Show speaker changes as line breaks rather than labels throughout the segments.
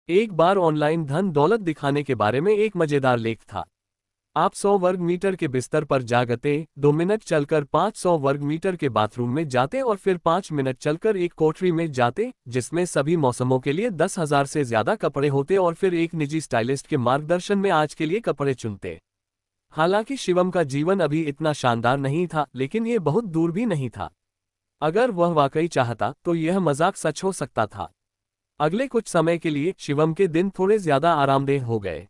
एक बार ऑनलाइन धन दौलत दिखाने के बारे में एक मजेदार लेख था। आप 100 वर्ग मीटर के बिस्तर पर जागते, 2 मिनट चलकर 500 वर्ग मीटर के बाथरूम में जाते और फिर 5 मिनट चलकर एक कोठरी में जाते जिसमें सभी मौसमों के लिए 10,000 से ज्यादा कपड़े होते और फिर एक निजी स्टाइलिस्ट के मार्गदर्शन में आज के लिए कपड़े चुनते। हालांकि शिवम का जीवन अभी इतना शानदार नहीं था, लेकिन ये बहुत दूर भी नहीं था। अगर वह वाकई चाहता तो यह मजाक सच हो सकता था। अगले कुछ समय के लिए शिवम के दिन थोड़े ज्यादा आरामदेह हो गए।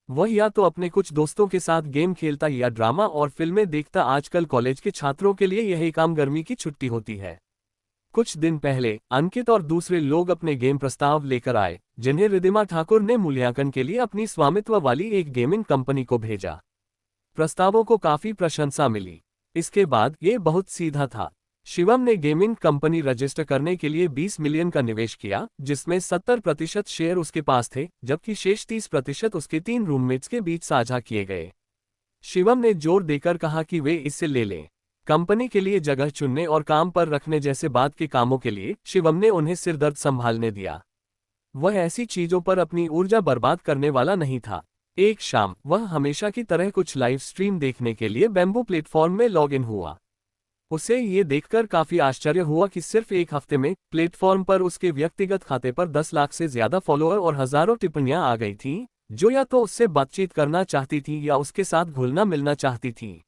वह या तो अपने कुछ दोस्तों के साथ गेम खेलता या ड्रामा और फिल्में देखता। आजकल कॉलेज के छात्रों के लिए यह एक आम गर्मी की छुट्टी होती है। कुछ दिन पहले अंकित और दूसरे लोग अपने गेम प्रस्ताव लेकर आए, जिन्हें रिद्धिमा ठाकुर ने मूल्यांकन के लिए अपनी स्वामित्व वाली एक गेमिंग कंपनी को भेजा। प्रस्तावों को काफी प्रशंसा मिली। इसके बाद ये बहुत सीधा था। शिवम ने गेमिंग कंपनी रजिस्टर करने के लिए 20 मिलियन का निवेश किया, जिसमें 70% शेयर उसके पास थे, जबकि शेष 30% उसके 3 रूममेट्स के बीच साझा किए गए। शिवम ने जोर देकर कहा कि वे इससे ले लें। कंपनी के लिए जगह चुनने और काम पर रखने जैसे बाद के कामों के लिए शिवम ने उन्हें सिरदर्द संभालने दिया। वह ऐसी चीजों पर अपनी ऊर्जा बर्बाद करने वाला नहीं था। एक शाम वह हमेशा की तरह कुछ लाइव स्ट्रीम देखने के लिए बेम्बू प्लेटफॉर्म में लॉग इन हुआ। उसे ये देखकर काफी आश्चर्य हुआ कि सिर्फ एक हफ्ते में प्लेटफॉर्म पर उसके व्यक्तिगत खाते पर 10 लाख से ज्यादा फॉलोअर और हजारों टिप्पणियां आ गई थीं, जो या तो उससे बातचीत करना चाहती थी या उसके साथ घुलना मिलना चाहती थी।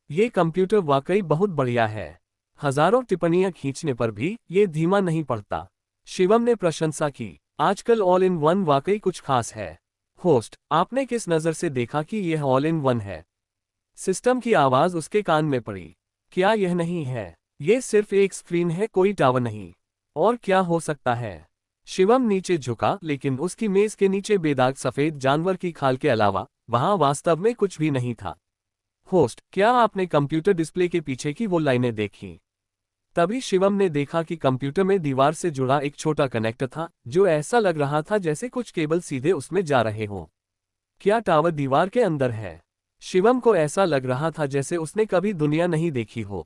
ये कंप्यूटर वाकई बहुत बढ़िया है। हजारों टिप्पणियां खींचने पर भी ये धीमा नहीं पड़ता। शिवम ने प्रशंसा की। आजकल ऑल इन वन वाकई कुछ खास है। होस्ट, आपने किस नजर से देखा कि यह ऑल इन वन है? सिस्टम की आवाज उसके कान में पड़ी। क्या यह नहीं है? ये सिर्फ एक स्क्रीन है, कोई टावर नहीं। और क्या हो सकता है? शिवम नीचे झुका, लेकिन उसकी मेज के नीचे बेदाग सफेद जानवर की खाल के अलावा वहां वास्तव में कुछ भी नहीं था। होस्ट, क्या आपने कंप्यूटर डिस्प्ले के पीछे की वो लाइनें देखी? तभी शिवम ने देखा कि कंप्यूटर में दीवार से जुड़ा एक छोटा कनेक्टर था, जो ऐसा लग रहा था जैसे कुछ केबल सीधे उसमें जा रहे हों। क्या टावर दीवार के अंदर है? शिवम को ऐसा लग रहा था जैसे उसने कभी दुनिया नहीं देखी हो।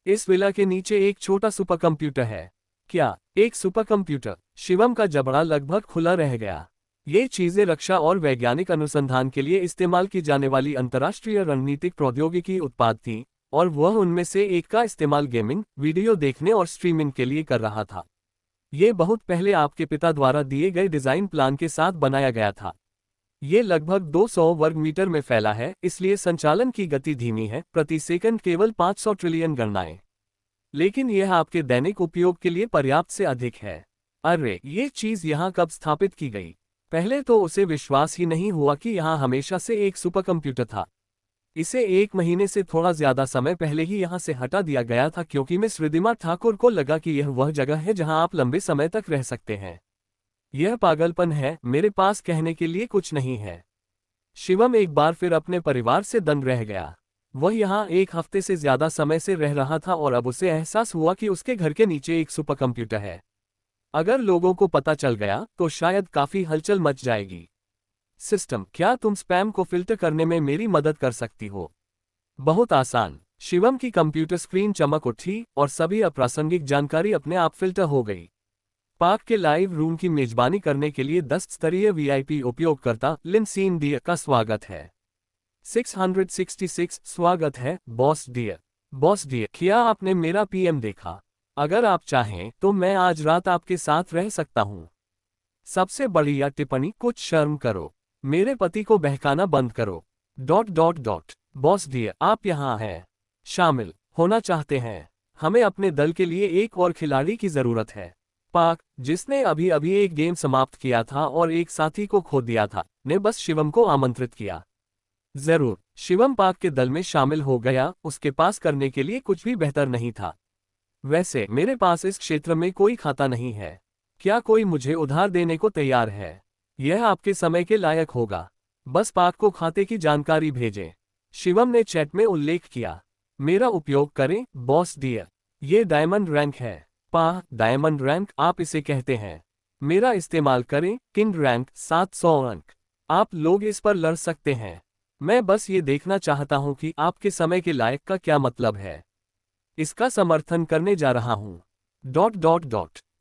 इस विला के नीचे एक छोटा सुपर कंप्यूटर है। क्या एक सुपर कंप्यूटर? शिवम का जबड़ा लगभग खुला रह गया। ये चीजें रक्षा और वैज्ञानिक अनुसंधान के लिए इस्तेमाल की जाने वाली अंतर्राष्ट्रीय रणनीतिक प्रौद्योगिकी उत्पाद थीं, और वह उनमें से एक का इस्तेमाल गेमिंग, वीडियो देखने और स्ट्रीमिंग के लिए कर रहा था। ये बहुत पहले आपके पिता द्वारा दिए गए डिजाइन प्लान के साथ बनाया गया था। ये लगभग 200 वर्ग मीटर में फैला है, इसलिए संचालन की गति धीमी है, प्रति सेकंड केवल 500 ट्रिलियन गणनाएं। लेकिन यह आपके दैनिक उपयोग के लिए पर्याप्त से अधिक है। अरे, ये चीज यहाँ कब स्थापित की गई? पहले तो उसे विश्वास ही नहीं हुआ कि यहाँ हमेशा से एक सुपर कंप्यूटर था। इसे 1 महीने से थोड़ा ज्यादा समय पहले ही यहाँ से हटा दिया गया था, क्योंकि मिस रिद्धिमा ठाकुर को लगा कि यह वह जगह है जहाँ आप लंबे समय तक रह सकते हैं। यह पागलपन है, मेरे पास कहने के लिए कुछ नहीं है। शिवम एक बार फिर अपने परिवार से दंग रह गया। वह यहाँ 1 हफ्ते से ज्यादा समय से रह रहा था और अब उसे एहसास हुआ कि उसके घर के नीचे एक सुपर कंप्यूटर है। अगर लोगों को पता चल गया तो शायद काफी हलचल मच जाएगी। सिस्टम, क्या तुम स्पैम को फिल्टर करने में मेरी मदद कर सकती हो? बहुत आसान। शिवम की कंप्यूटर स्क्रीन चमक उठी और सभी अप्रासंगिक जानकारी अपने आप फिल्टर हो गई। पार्क के लाइव रूम की मेजबानी करने के लिए 10 स्तरीय वीआईपी उपयोगकर्ता लिनसीन डियर का स्वागत है। 666 स्वागत है बॉस डियर। बॉस डियर, क्या आपने मेरा पीएम देखा? अगर आप चाहें तो मैं आज रात आपके साथ रह सकता हूं। सबसे बढ़िया टिप्पणी, कुछ शर्म करो। मेरे पति को बहकाना बंद करो। ... बॉस डियर, आप यहाँ हैं। शामिल होना चाहते हैं? हमें अपने दल के लिए एक और खिलाड़ी की जरूरत है। पार्क, जिसने अभी अभी एक गेम समाप्त किया था और एक साथी को खो दिया था, ने बस शिवम को आमंत्रित किया। जरूर। शिवम पार्क के दल में शामिल हो गया। उसके पास करने के लिए कुछ भी बेहतर नहीं था। वैसे मेरे पास इस क्षेत्र में कोई खाता नहीं है। क्या कोई मुझे उधार देने को तैयार है? यह आपके समय के लायक होगा। बस पार्क को खाते की जानकारी भेजें। शिवम ने चैट में उल्लेख किया। मेरा उपयोग करें बॉस डियर। ये डायमंड रैंक है। डायमंड रैंक आप इसे कहते हैं। मेरा इस्तेमाल करें किंग रैंक 700 अंक। आप लोग इस पर लड़ सकते हैं। मैं बस ये देखना चाहता हूं कि आपके समय के लायक का क्या मतलब है। इसका समर्थन करने जा रहा हूं।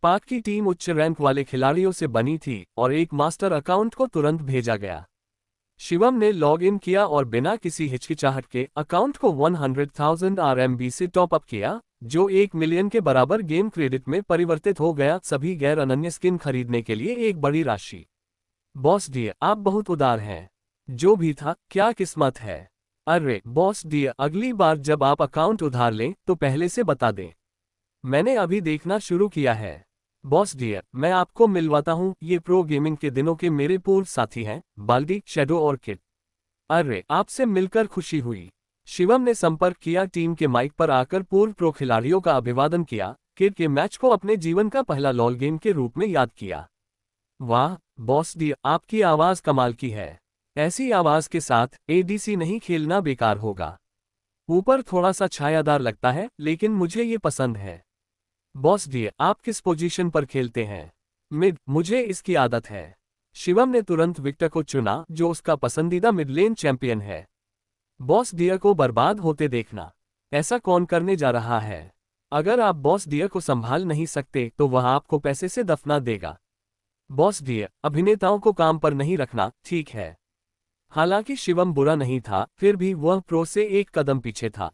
पाक की टीम उच्च रैंक वाले खिलाड़ियों से बनी थी और एक मास्टर अकाउंट को तुरंत भेजा गया। शिवम ने लॉग इन किया और बिना किसी हिचकिचाहट के अकाउंट को 100,000 RMB से टॉप अप किया, जो 1 मिलियन के बराबर गेम क्रेडिट में परिवर्तित हो गया, सभी गैर अनन्य स्किन खरीदने के लिए एक बड़ी राशि। बॉस डियर, आप बहुत उदार हैं। जो भी था, क्या किस्मत है। अरे बॉस डियर, अगली बार जब आप अकाउंट उधार लें तो पहले से बता दें। मैंने अभी देखना शुरू किया है। बॉस डियर, मैं आपको मिलवाता हूँ, ये प्रो गेमिंग के दिनों के मेरे पूर्व साथी हैं, बाल्डी, शैडो और किड। अरे आपसे मिलकर खुशी हुई। शिवम ने संपर्क किया, टीम के माइक पर आकर पूर्व प्रो खिलाड़ियों का अभिवादन किया, किड के मैच को अपने जीवन का पहला लॉल गेम के रूप में याद किया। वाह बॉस डियर, आपकी आवाज कमाल की है। ऐसी आवाज के साथ ADC नहीं खेलना बेकार होगा। ऊपर थोड़ा सा छायादार लगता है, लेकिन मुझे ये पसंद है। बॉस डियर, आप किस पोजीशन पर खेलते हैं। मिड, मुझे इसकी आदत है। शिवम ने तुरंत विक्टर को चुना, जो उसका पसंदीदा मिडलेन चैंपियन है। बॉस डियर को बर्बाद होते देखना, ऐसा कौन करने जा रहा है। अगर आप बॉस डियर को संभाल नहीं सकते तो वह आपको पैसे से दफना देगा। बॉस डियर, अभिनेताओं को काम पर नहीं रखना, ठीक है। हालांकि शिवम बुरा नहीं था, फिर भी वह प्रो से एक कदम पीछे था।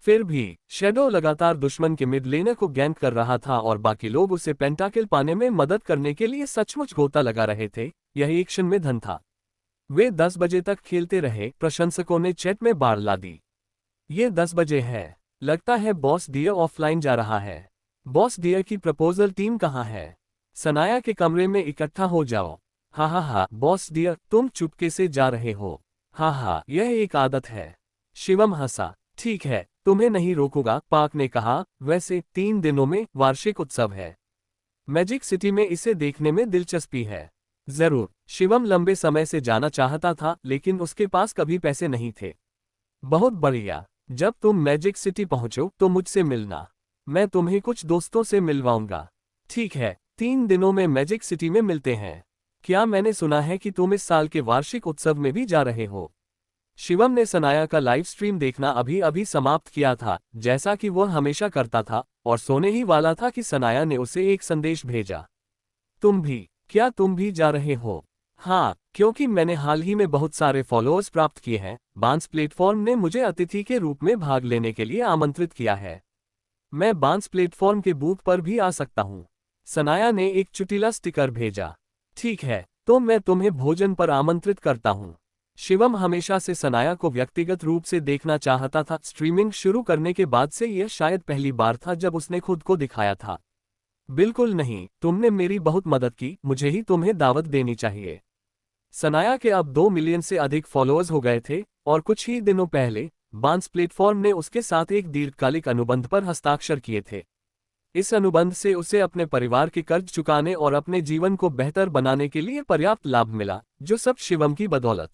फिर भी शैडो लगातार दुश्मन के मिड लेनर को गैंक कर रहा था और बाकी लोग उसे पेंटाकिल पाने में मदद करने के लिए सचमुच गोता लगा रहे थे। यह एक्शन में धन था। वे 10 बजे तक खेलते रहे, प्रशंसकों ने चैट में बाढ़ ला दी। ये 10 बजे है, लगता है बॉस डियर ऑफलाइन जा रहा है। बॉस डियर की प्रपोजल टीम कहाँ है। सनाया के कमरे में इकट्ठा हो जाओ। हा, बॉस डियर, तुम चुपके से जा रहे हो। हा, यह एक आदत है। शिवम हंसा। ठीक है, तुम्हें नहीं रोकूंगा, पाक ने कहा। वैसे 3 दिनों में वार्षिक उत्सव है। मैजिक सिटी में इसे देखने में दिलचस्पी है। जरूर। शिवम लंबे समय से जाना चाहता था, लेकिन उसके पास कभी पैसे नहीं थे। बहुत बढ़िया, जब तुम मैजिक सिटी पहुंचो तो मुझसे मिलना, मैं तुम्हें कुछ दोस्तों से मिलवाऊंगा। ठीक है, 3 दिनों में मैजिक सिटी में मिलते हैं। क्या मैंने सुना है कि तुम इस साल के वार्षिक उत्सव में भी जा रहे हो। शिवम ने सनाया का लाइव स्ट्रीम देखना अभी अभी समाप्त किया था, जैसा कि वह हमेशा करता था, और सोने ही वाला था कि सनाया ने उसे एक संदेश भेजा। तुम भी, क्या तुम भी जा रहे हो। हाँ, क्योंकि मैंने हाल ही में बहुत सारे फॉलोअर्स प्राप्त किए हैं। बांस प्लेटफॉर्म ने मुझे अतिथि के रूप में भाग लेने के लिए आमंत्रित किया है। मैं बांस प्लेटफॉर्म के बूथ पर भी आ सकता हूँ। सनाया ने एक चुटीला स्टिकर भेजा। ठीक है, तो मैं तुम्हें भोजन पर आमंत्रित करता हूँ। शिवम हमेशा से सनाया को व्यक्तिगत रूप से देखना चाहता था। स्ट्रीमिंग शुरू करने के बाद से यह शायद पहली बार था जब उसने खुद को दिखाया था। बिल्कुल नहीं, तुमने मेरी बहुत मदद की, मुझे ही तुम्हें दावत देनी चाहिए। सनाया के अब 2 मिलियन से अधिक फॉलोअर्स हो गए थे, और कुछ ही दिनों पहले बांस प्लेटफॉर्म ने उसके साथ एक दीर्घकालिक अनुबंध पर हस्ताक्षर किए थे। इस अनुबंध से उसे अपने परिवार के कर्ज चुकाने और अपने जीवन को बेहतर बनाने के लिए पर्याप्त लाभ मिला, जो सब शिवम की बदौलत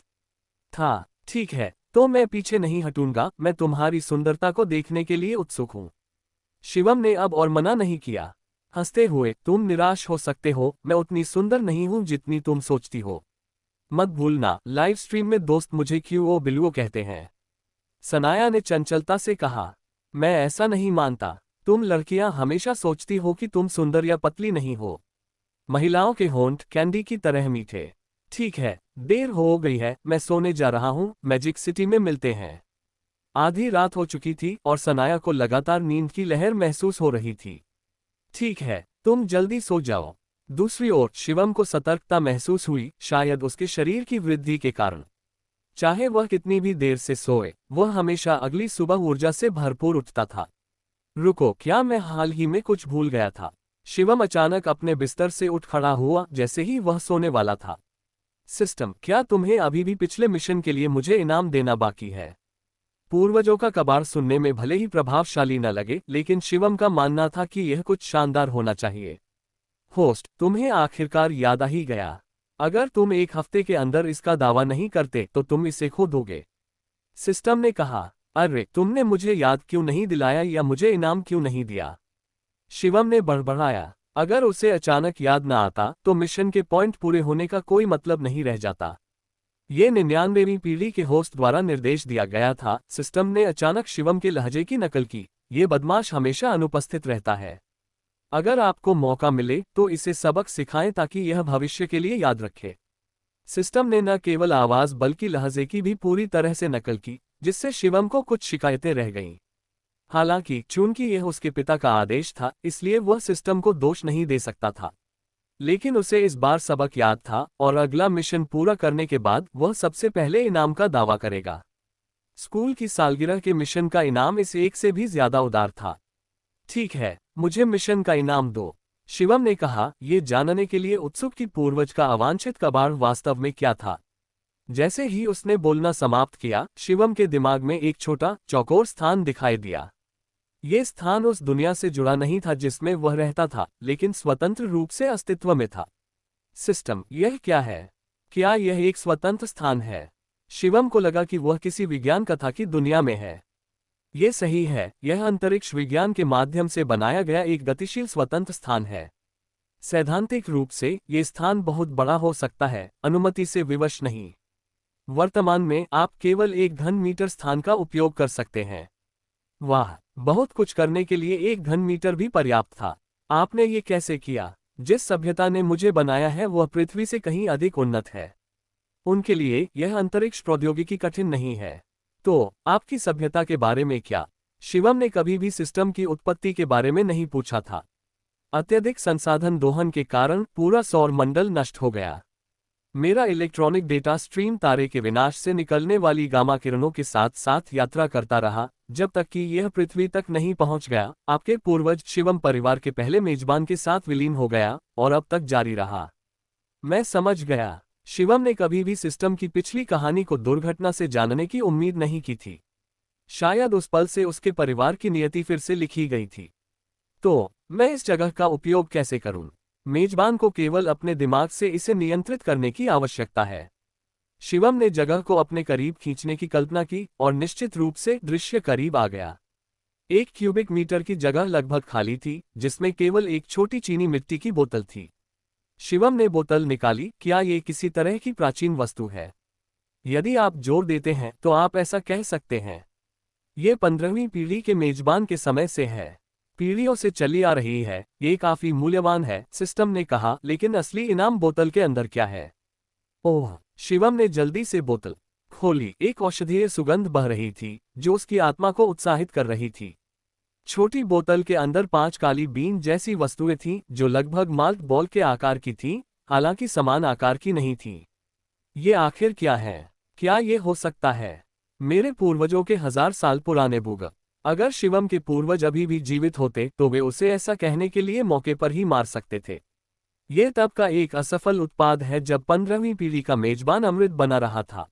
था। ठीक है, तो मैं पीछे नहीं हटूंगा, मैं तुम्हारी सुंदरता को देखने के लिए उत्सुक हूँ। शिवम ने अब और मना नहीं किया। हंसते हुए, तुम निराश हो सकते हो, मैं उतनी सुंदर नहीं हूँ जितनी तुम सोचती हो। मत भूलना, लाइव स्ट्रीम में दोस्त मुझे क्यूओ बिलुओ कहते हैं। सनाया ने चंचलता से कहा। मैं ऐसा नहीं मानता। तुम लड़कियां हमेशा सोचती हो कि तुम सुंदर या पतली नहीं हो। महिलाओं के होंठ कैंडी की तरह मीठे। ठीक है, देर हो गई है, मैं सोने जा रहा हूँ, मैजिक सिटी में मिलते हैं। आधी रात हो चुकी थी और सनाया को लगातार नींद की लहर महसूस हो रही थी। ठीक है, तुम जल्दी सो जाओ। दूसरी ओर शिवम को सतर्कता महसूस हुई, शायद उसके शरीर की वृद्धि के कारण। चाहे वह कितनी भी देर से सोए, वह हमेशा अगली सुबह ऊर्जा से भरपूर उठता था। रुको, क्या मैं हाल ही में कुछ भूल गया था। शिवम अचानक अपने बिस्तर से उठ खड़ा हुआ जैसे ही वह सोने वाला था। सिस्टम, क्या तुम्हें अभी भी पिछले मिशन के लिए मुझे इनाम देना बाकी है। पूर्वजों का कबाड़ सुनने में भले ही प्रभावशाली न लगे, लेकिन शिवम का मानना था कि यह कुछ शानदार होना चाहिए। होस्ट, तुम्हें आखिरकार याद आ ही गया। अगर तुम 1 हफ्ते के अंदर इसका दावा नहीं करते तो तुम इसे खो दोगे। सिस्टम ने कहा। अरे, तुमने मुझे याद क्यों नहीं दिलाया या मुझे इनाम क्यों नहीं दिया। शिवम ने बड़बड़ाया। अगर उसे अचानक याद न आता तो मिशन के पॉइंट पूरे होने का कोई मतलब नहीं रह जाता। ये 99वीं पीढ़ी के होस्ट द्वारा निर्देश दिया गया था। सिस्टम ने अचानक शिवम के लहजे की नकल की। ये बदमाश हमेशा अनुपस्थित रहता है। अगर आपको मौका मिले तो इसे सबक सिखाएं ताकि यह भविष्य के लिए याद रखे। सिस्टम ने न केवल आवाज बल्कि लहजे की भी पूरी तरह से नकल की, जिससे शिवम को कुछ शिकायतें रह गईं। हालांकि चूंकि यह उसके पिता का आदेश था, इसलिए वह सिस्टम को दोष नहीं दे सकता था। लेकिन उसे इस बार सबक याद था और अगला मिशन पूरा करने के बाद वह सबसे पहले इनाम का दावा करेगा। स्कूल की सालगिरह के मिशन का इनाम इस एक से भी ज्यादा उदार था। ठीक है, मुझे मिशन का इनाम दो, शिवम ने कहा, ये जानने के लिए उत्सुक कि पूर्वज का अवांछित कबाड़ वास्तव में क्या था। जैसे ही उसने बोलना समाप्त किया, शिवम के दिमाग में एक छोटा चौकोर स्थान दिखाई दिया। ये स्थान उस दुनिया से जुड़ा नहीं था जिसमें वह रहता था, लेकिन स्वतंत्र रूप से अस्तित्व में था। सिस्टम, यह क्या है? क्या यह एक स्वतंत्र स्थान है? शिवम को लगा कि वह किसी विज्ञान कथा की दुनिया में है। ये सही है, यह अंतरिक्ष विज्ञान के माध्यम से बनाया गया एक गतिशील स्वतंत्र स्थान है। सैद्धांतिक रूप से ये स्थान बहुत बड़ा हो सकता है, अनुमति से विवश नहीं। वर्तमान में आप केवल 1 घन मीटर स्थान का उपयोग कर सकते हैं। वाह, बहुत कुछ करने के लिए 1 घन मीटर भी पर्याप्त था। आपने ये कैसे किया? जिस सभ्यता ने मुझे बनाया है वह पृथ्वी से कहीं अधिक उन्नत है। उनके लिए यह अंतरिक्ष प्रौद्योगिकी कठिन नहीं है। तो आपकी सभ्यता के बारे में क्या? शिवम ने कभी भी सिस्टम की उत्पत्ति के बारे में नहीं पूछा था। अत्यधिक संसाधन दोहन के कारण पूरा सौर मंडल नष्ट हो गया। मेरा इलेक्ट्रॉनिक डेटा स्ट्रीम तारे के विनाश से निकलने वाली गामा किरणों के साथ साथ यात्रा करता रहा, जब तक कि यह पृथ्वी तक नहीं पहुंच गया। आपके पूर्वज शिवम परिवार के पहले मेजबान के साथ विलीन हो गया और अब तक जारी रहा। मैं समझ गया। शिवम ने कभी भी सिस्टम की पिछली कहानी को दुर्घटना से जानने की उम्मीद नहीं की थी। शायद उस पल से उसके परिवार की नियति फिर से लिखी गई थी। तो मैं इस जगह का उपयोग कैसे करूं? मेजबान को केवल अपने दिमाग से इसे नियंत्रित करने की आवश्यकता है। शिवम ने जगह को अपने करीब खींचने की कल्पना की और निश्चित रूप से दृश्य करीब आ गया। 1 क्यूबिक मीटर की जगह लगभग खाली थी, जिसमें केवल एक छोटी चीनी मिट्टी की बोतल थी। शिवम ने बोतल निकाली। क्या ये किसी तरह की प्राचीन वस्तु है? यदि आप जोर देते हैं तो आप ऐसा कह सकते हैं। ये 15वीं पीढ़ी के मेजबान के समय से है। पीढ़ियों से चली आ रही है, ये काफी मूल्यवान है, सिस्टम ने कहा। लेकिन असली इनाम बोतल के अंदर क्या है? ओह, शिवम ने जल्दी से बोतल खोली। एक औषधीय सुगंध बह रही थी, जो उसकी आत्मा को उत्साहित कर रही थी। छोटी बोतल के अंदर 5 काली बीन जैसी वस्तुएं थीं, जो लगभग माल्ट बॉल के आकार की थीं, हालांकि समान आकार की नहीं थीं। ये आखिर क्या है? क्या ये हो सकता है मेरे पूर्वजों के 1000 साल पुराने बुग? अगर शिवम के पूर्वज अभी भी जीवित होते तो वे उसे ऐसा कहने के लिए मौके पर ही मार सकते थे। ये तब का एक असफल उत्पाद है जब 15वीं पीढ़ी का मेजबान अमृत बना रहा था।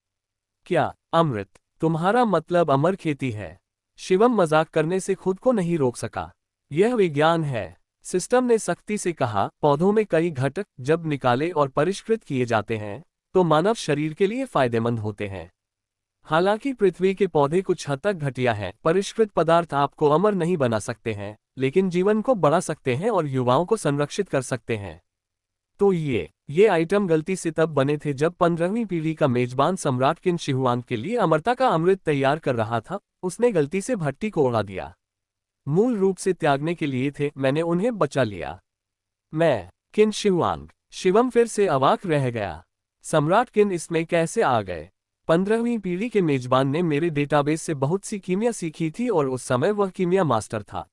क्या अमृत? तुम्हारा मतलब अमर खेती है? शिवम मजाक करने से खुद को नहीं रोक सका। यह विज्ञान है, सिस्टम ने सख्ती से कहा। पौधों में कई घटक जब निकाले और परिष्कृत किए जाते हैं तो मानव शरीर के लिए फायदेमंद होते हैं। हालांकि पृथ्वी के पौधे कुछ हद तक घटिया हैं। परिष्कृत पदार्थ आपको अमर नहीं बना सकते हैं, लेकिन जीवन को बढ़ा सकते हैं और युवाओं को संरक्षित कर सकते हैं। तो ये आइटम गलती से तब बने थे जब 15वीं पीढ़ी का मेजबान सम्राट किन शी हुआंग के लिए अमरता का अमृत तैयार कर रहा था। उसने गलती से भट्टी को उड़ा दिया। मूल रूप से त्यागने के लिए थे, मैंने उन्हें बचा लिया। मैं किन शी हुआंग? शिवम फिर से अवाक रह गया। सम्राट किन इसमें कैसे आ गए? 15वीं पीढ़ी के मेजबान ने मेरे डेटाबेस से बहुत सी कीमिया सीखी थी और उस समय वह कीमिया मास्टर था।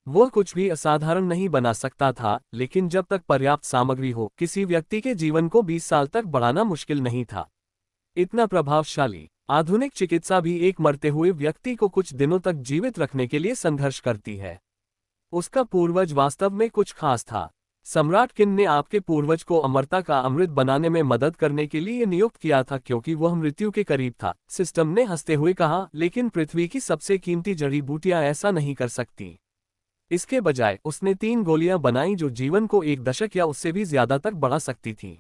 वह कुछ भी असाधारण नहीं बना सकता था, लेकिन जब तक पर्याप्त सामग्री हो, किसी व्यक्ति के जीवन को 20 साल तक बढ़ाना मुश्किल नहीं था। इतना प्रभावशाली। आधुनिक चिकित्सा भी एक मरते हुए व्यक्ति को कुछ दिनों तक जीवित रखने के लिए संघर्ष करती है। उसका पूर्वज वास्तव में कुछ खास था। सम्राट किन ने आपके पूर्वज को अमरता का अमृत बनाने में मदद करने के लिए नियुक्त किया था क्योंकि वह मृत्यु के करीब था, सिस्टम ने हंसते हुए कहा। लेकिन पृथ्वी की सबसे कीमती जड़ी बूटियां ऐसा नहीं कर सकती। इसके बजाय उसने 3 गोलियां बनाई जो जीवन को 1 दशक या उससे भी ज्यादा तक बढ़ा सकती थीं।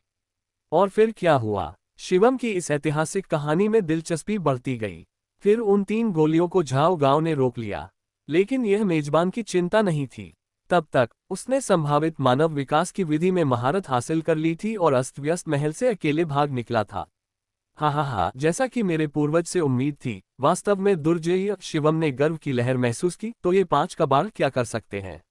और फिर क्या हुआ? शिवम की इस ऐतिहासिक कहानी में दिलचस्पी बढ़ती गई। फिर उन 3 गोलियों को झाओ गांव ने रोक लिया। लेकिन यह मेजबान की चिंता नहीं थी। तब तक उसने संभावित मानव विकास की विधि में महारत हासिल कर ली थी और अस्त व्यस्त महल से अकेले भाग निकला था। हा, जैसा कि मेरे पूर्वज से उम्मीद थी। वास्तव में दुर्जय। शिवम ने गर्व की लहर महसूस की। तो ये 5 कबाड़ क्या कर सकते हैं?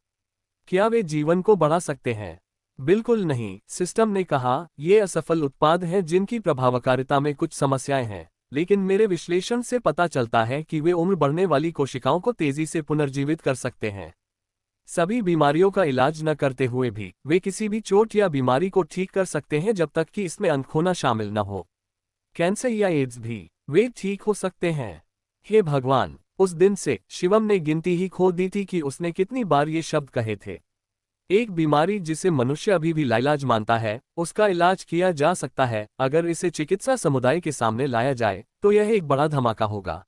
क्या वे जीवन को बढ़ा सकते हैं? बिल्कुल नहीं, सिस्टम ने कहा, ये असफल उत्पाद हैं जिनकी प्रभावकारिता में कुछ समस्याएं हैं, लेकिन मेरे विश्लेषण से पता चलता है कि वे उम्र बढ़ने वाली कोशिकाओं को तेजी से पुनर्जीवित कर सकते हैं। सभी बीमारियों का इलाज न करते हुए भी वे किसी भी चोट या बीमारी को ठीक कर सकते हैं जब तक कि इसमें अनहोना शामिल न हो। कैंसर या एड्स भी वे ठीक हो सकते हैं। हे भगवान! उस दिन से शिवम ने गिनती ही खो दी थी कि उसने कितनी बार ये शब्द कहे थे। एक बीमारी जिसे मनुष्य अभी भी लाइलाज मानता है, उसका इलाज किया जा सकता है। अगर इसे चिकित्सा समुदाय के सामने लाया जाए तो यह एक बड़ा धमाका होगा।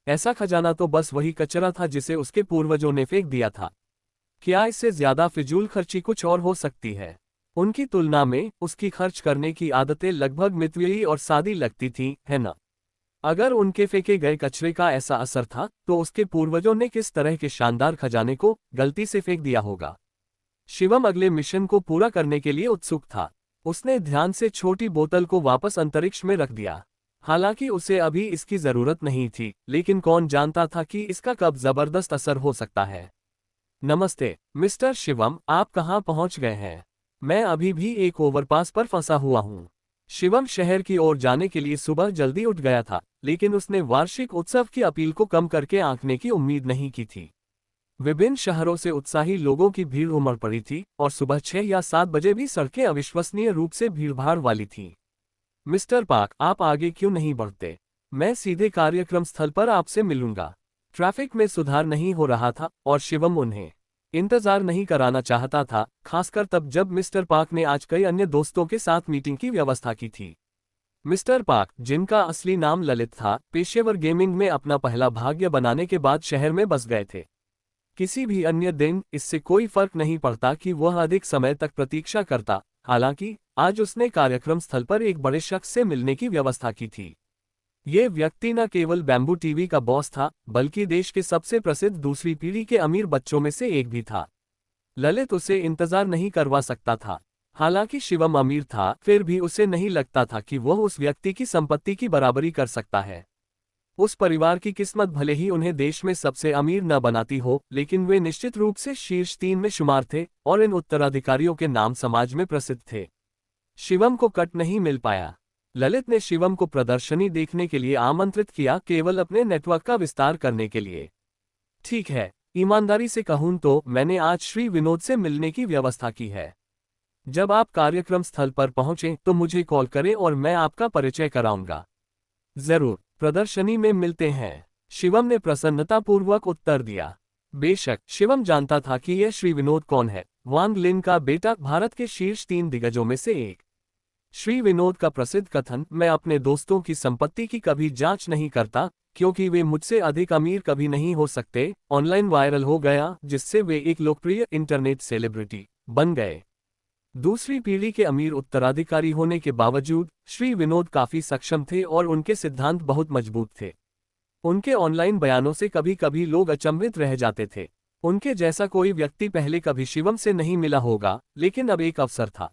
ऐसा खजाना तो बस वही कचरा था जिसे उसके पूर्वजों ने फेंक दिया था। क्या इससे ज्यादा फिजूल खर्ची कुछ और हो सकती है? उनकी तुलना में उसकी खर्च करने की आदतें लगभग मितव्ययी और सादी लगती थीं, है ना? अगर उनके फेंके गए कचरे का ऐसा असर था, तो उसके पूर्वजों ने किस तरह के शानदार खजाने को गलती से फेंक दिया होगा। शिवम अगले मिशन को पूरा करने के लिए उत्सुक था। उसने ध्यान से छोटी बोतल को वापस अंतरिक्ष में रख दिया। हालांकि उसे अभी इसकी जरूरत नहीं थी, लेकिन कौन जानता था कि इसका कब जबरदस्त असर हो सकता है। नमस्ते मिस्टर शिवम, आप कहाँ पहुँच गए हैं? मैं अभी भी एक ओवरपास पर फंसा हुआ हूँ। शिवम शहर की ओर जाने के लिए सुबह जल्दी उठ गया था, लेकिन उसने वार्षिक उत्सव की अपील को कम करके आंकने की उम्मीद नहीं की थी। विभिन्न शहरों से उत्साही लोगों की भीड़ उमड़ पड़ी थी और सुबह 6 या 7 बजे भी सड़कें अविश्वसनीय रूप से भीड़भाड़ वाली थीं। मिस्टर पार्क, आप आगे क्यों नहीं बढ़ते? मैं सीधे कार्यक्रम स्थल पर आपसे मिलूंगा। ट्रैफिक में सुधार नहीं हो रहा था और शिवम उन्हें इंतजार नहीं कराना चाहता था, खासकर तब जब मिस्टर पार्क ने आज कई अन्य दोस्तों के साथ मीटिंग की व्यवस्था की थी। मिस्टर पार्क, जिनका असली नाम ललित था, पेशेवर गेमिंग में अपना पहला भाग्य बनाने के बाद शहर में बस गए थे। किसी भी अन्य दिन इससे कोई फर्क नहीं पड़ता कि वह अधिक समय तक प्रतीक्षा करता। हालांकि आज उसने कार्यक्रम स्थल पर एक बड़े शख्स से मिलने की व्यवस्था की थी। ये व्यक्ति न केवल बैम्बू टीवी का बॉस था, बल्कि देश के सबसे प्रसिद्ध दूसरी पीढ़ी के अमीर बच्चों में से एक भी था। ललित उसे इंतजार नहीं करवा सकता था। हालांकि शिवम अमीर था, फिर भी उसे नहीं लगता था कि वह उस व्यक्ति की संपत्ति की बराबरी कर सकता है। उस परिवार की किस्मत भले ही उन्हें देश में सबसे अमीर न बनाती हो, लेकिन वे निश्चित रूप से शीर्ष 3 में शुमार थे और इन उत्तराधिकारियों के नाम समाज में प्रसिद्ध थे। शिवम को कट नहीं मिल पाया। ललित ने शिवम को प्रदर्शनी देखने के लिए आमंत्रित किया, केवल अपने नेटवर्क का विस्तार करने के लिए। ठीक है, ईमानदारी से कहूं तो मैंने आज श्री विनोद से मिलने की व्यवस्था की है। जब आप कार्यक्रम स्थल पर पहुंचें तो मुझे कॉल करें और मैं आपका परिचय कराऊंगा। जरूर, प्रदर्शनी में मिलते हैं, शिवम ने प्रसन्नतापूर्वक उत्तर दिया। बेशक शिवम जानता था कि यह श्री विनोद कौन है, वांग लिन का बेटा, भारत के शीर्ष 3 दिग्गजों में से एक। श्री विनोद का प्रसिद्ध कथन, मैं अपने दोस्तों की संपत्ति की कभी जांच नहीं करता क्योंकि वे मुझसे अधिक अमीर कभी नहीं हो सकते, ऑनलाइन वायरल हो गया, जिससे वे एक लोकप्रिय इंटरनेट सेलिब्रिटी बन गए। दूसरी पीढ़ी के अमीर उत्तराधिकारी होने के बावजूद श्री विनोद काफी सक्षम थे और उनके सिद्धांत बहुत मजबूत थे। उनके ऑनलाइन बयानों से कभी कभी लोग अचंभित रह जाते थे। उनके जैसा कोई व्यक्ति पहले कभी शिवम से नहीं मिला होगा, लेकिन अब एक अवसर था।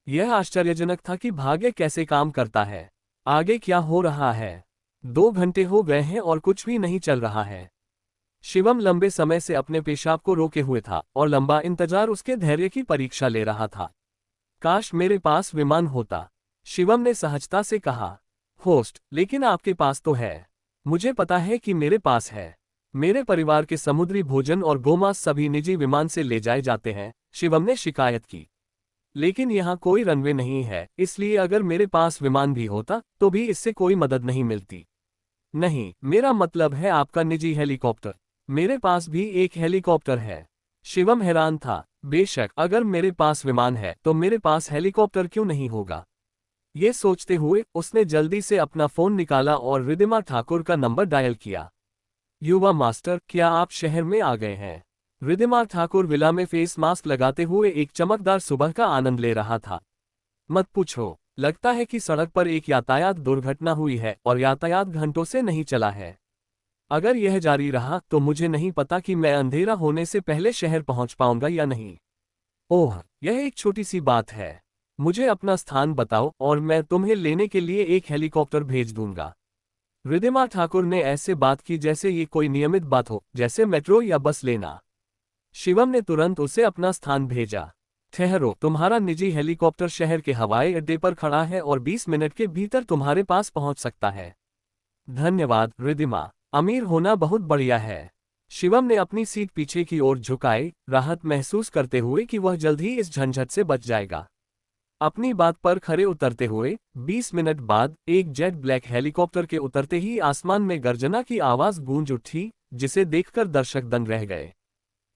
यह आश्चर्यजनक था कि भाग्य कैसे काम करता है। आगे क्या हो रहा है? 2 घंटे हो गए हैं और कुछ भी नहीं चल रहा है। शिवम लंबे समय से अपने पेशाब को रोके हुए था और लंबा इंतजार उसके धैर्य की परीक्षा ले रहा था। काश मेरे पास विमान होता, शिवम ने सहजता से कहा। होस्ट, लेकिन आपके पास तो है। मुझे पता है कि मेरे पास है। मेरे परिवार के समुद्री भोजन और गोमांस सभी निजी विमान से ले जाए जाते हैं, शिवम ने शिकायत की। लेकिन यहाँ कोई रनवे नहीं है, इसलिए अगर मेरे पास विमान भी होता तो भी इससे कोई मदद नहीं मिलती। नहीं, मेरा मतलब है आपका निजी हेलीकॉप्टर। मेरे पास भी एक हेलीकॉप्टर है। शिवम हैरान था। बेशक, अगर मेरे पास विमान है तो मेरे पास हेलीकॉप्टर क्यों नहीं होगा? ये सोचते हुए उसने जल्दी से अपना फोन निकाला और रिद्धिमा ठाकुर का नंबर डायल किया। युवा मास्टर, क्या आप शहर में आ गए हैं? रिद्धिमा ठाकुर विला में फेस मास्क लगाते हुए एक चमकदार सुबह का आनंद ले रहा था। मत पूछो, लगता है कि सड़क पर एक यातायात दुर्घटना हुई है और यातायात घंटों से नहीं चला है। अगर यह जारी रहा तो मुझे नहीं पता कि मैं अंधेरा होने से पहले शहर पहुंच पाऊंगा या नहीं। ओह, यह एक छोटी सी बात है। मुझे अपना स्थान बताओ और मैं तुम्हें लेने के लिए एक हेलीकॉप्टर भेज दूंगा। रिद्धिमा ठाकुर ने ऐसे बात की जैसे ये कोई नियमित बात हो, जैसे मेट्रो या बस लेना। शिवम ने तुरंत उसे अपना स्थान भेजा। ठहरो, तुम्हारा निजी हेलीकॉप्टर शहर के हवाई अड्डे पर खड़ा है और 20 मिनट के भीतर तुम्हारे पास पहुंच सकता है। धन्यवाद रिद्धिमा, अमीर होना बहुत बढ़िया है। शिवम ने अपनी सीट पीछे की ओर झुकाई, राहत महसूस करते हुए कि वह जल्द ही इस झंझट से बच जाएगा। अपनी बात पर खरे उतरते हुए 20 मिनट बाद एक जेट ब्लैक हेलीकॉप्टर के उतरते ही आसमान में गर्जना की आवाज गूंज उठी, जिसे देखकर दर्शक दंग रह गए।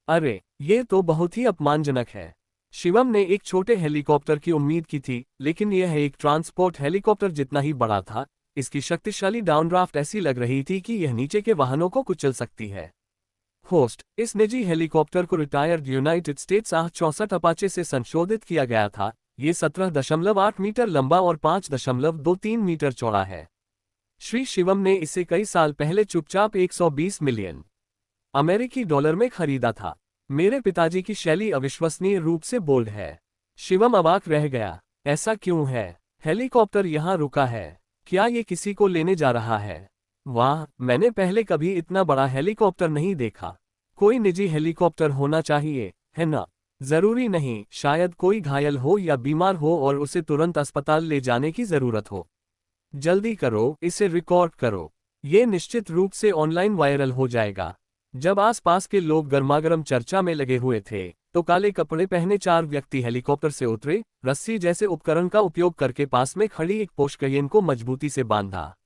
अरे, ये तो बहुत ही अपमानजनक है। शिवम ने एक छोटे हेलीकॉप्टर की उम्मीद की थी, लेकिन यह एक ट्रांसपोर्ट हेलीकॉप्टर जितना ही बड़ा था। इसकी शक्तिशाली डाउनड्राफ्ट ऐसी लग रही थी कि यह नीचे के वाहनों को कुचल सकती है। होस्ट, इस निजी हेलीकॉप्टर को retired United states AH-64 Apache से संशोधित किया गया था। ये 17.8 मीटर लंबा और 5.23 मीटर चौड़ा है। श्री शिवम ने इसे कई साल पहले चुपचाप 120 मिलियन अमेरिकी डॉलर में खरीदा था। मेरे पिताजी की शैली अविश्वसनीय रूप से बोल्ड है। शिवम अवाक रह गया। ऐसा क्यों है? हेलीकॉप्टर यहाँ रुका है। क्या ये किसी को लेने जा रहा है? वाह, मैंने पहले कभी इतना बड़ा हेलीकॉप्टर नहीं देखा। कोई निजी हेलीकॉप्टर होना चाहिए, है ना? जरूरी नहीं, शायद कोई घायल हो या बीमार हो और उसे तुरंत अस्पताल ले जाने की जरूरत हो। जल्दी करो, इसे रिकॉर्ड करो। ये निश्चित रूप से ऑनलाइन वायरल हो जाएगा। जब आसपास के लोग गर्मागर्म चर्चा में लगे हुए थे, तो काले कपड़े पहने 4 व्यक्ति हेलीकॉप्टर से उतरे, रस्सी जैसे उपकरण का उपयोग करके पास में खड़ी एक पोर्श को मजबूती से बांधा।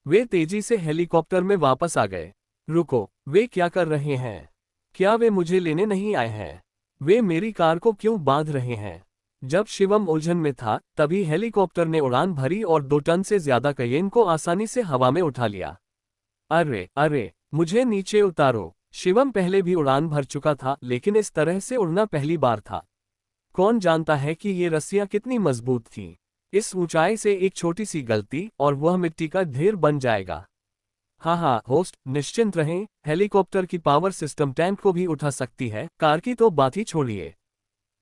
वे तेजी से हेलीकॉप्टर में वापस आ गए। रुको, वे क्या कर रहे हैं? क्या वे मुझे लेने नहीं आए हैं? वे मेरी कार को क्यों बांध रहे हैं? जब शिवम उलझन में था, तभी हेलीकॉप्टर ने उड़ान भरी और 2 टन से ज्यादा कयेन को आसानी से हवा में उठा लिया। अरे अरे, मुझे नीचे उतारो। शिवम पहले भी उड़ान भर चुका था, लेकिन इस तरह से उड़ना पहली बार था। कौन जानता है कि ये रस्सियां कितनी मजबूत थीं। इस ऊंचाई से एक छोटी सी गलती और वह मिट्टी का ढेर बन जाएगा। हाँ, होस्ट, निश्चिंत रहें, हेलीकॉप्टर की पावर सिस्टम टैंक को भी उठा सकती है, कार की तो बात ही छोड़िए।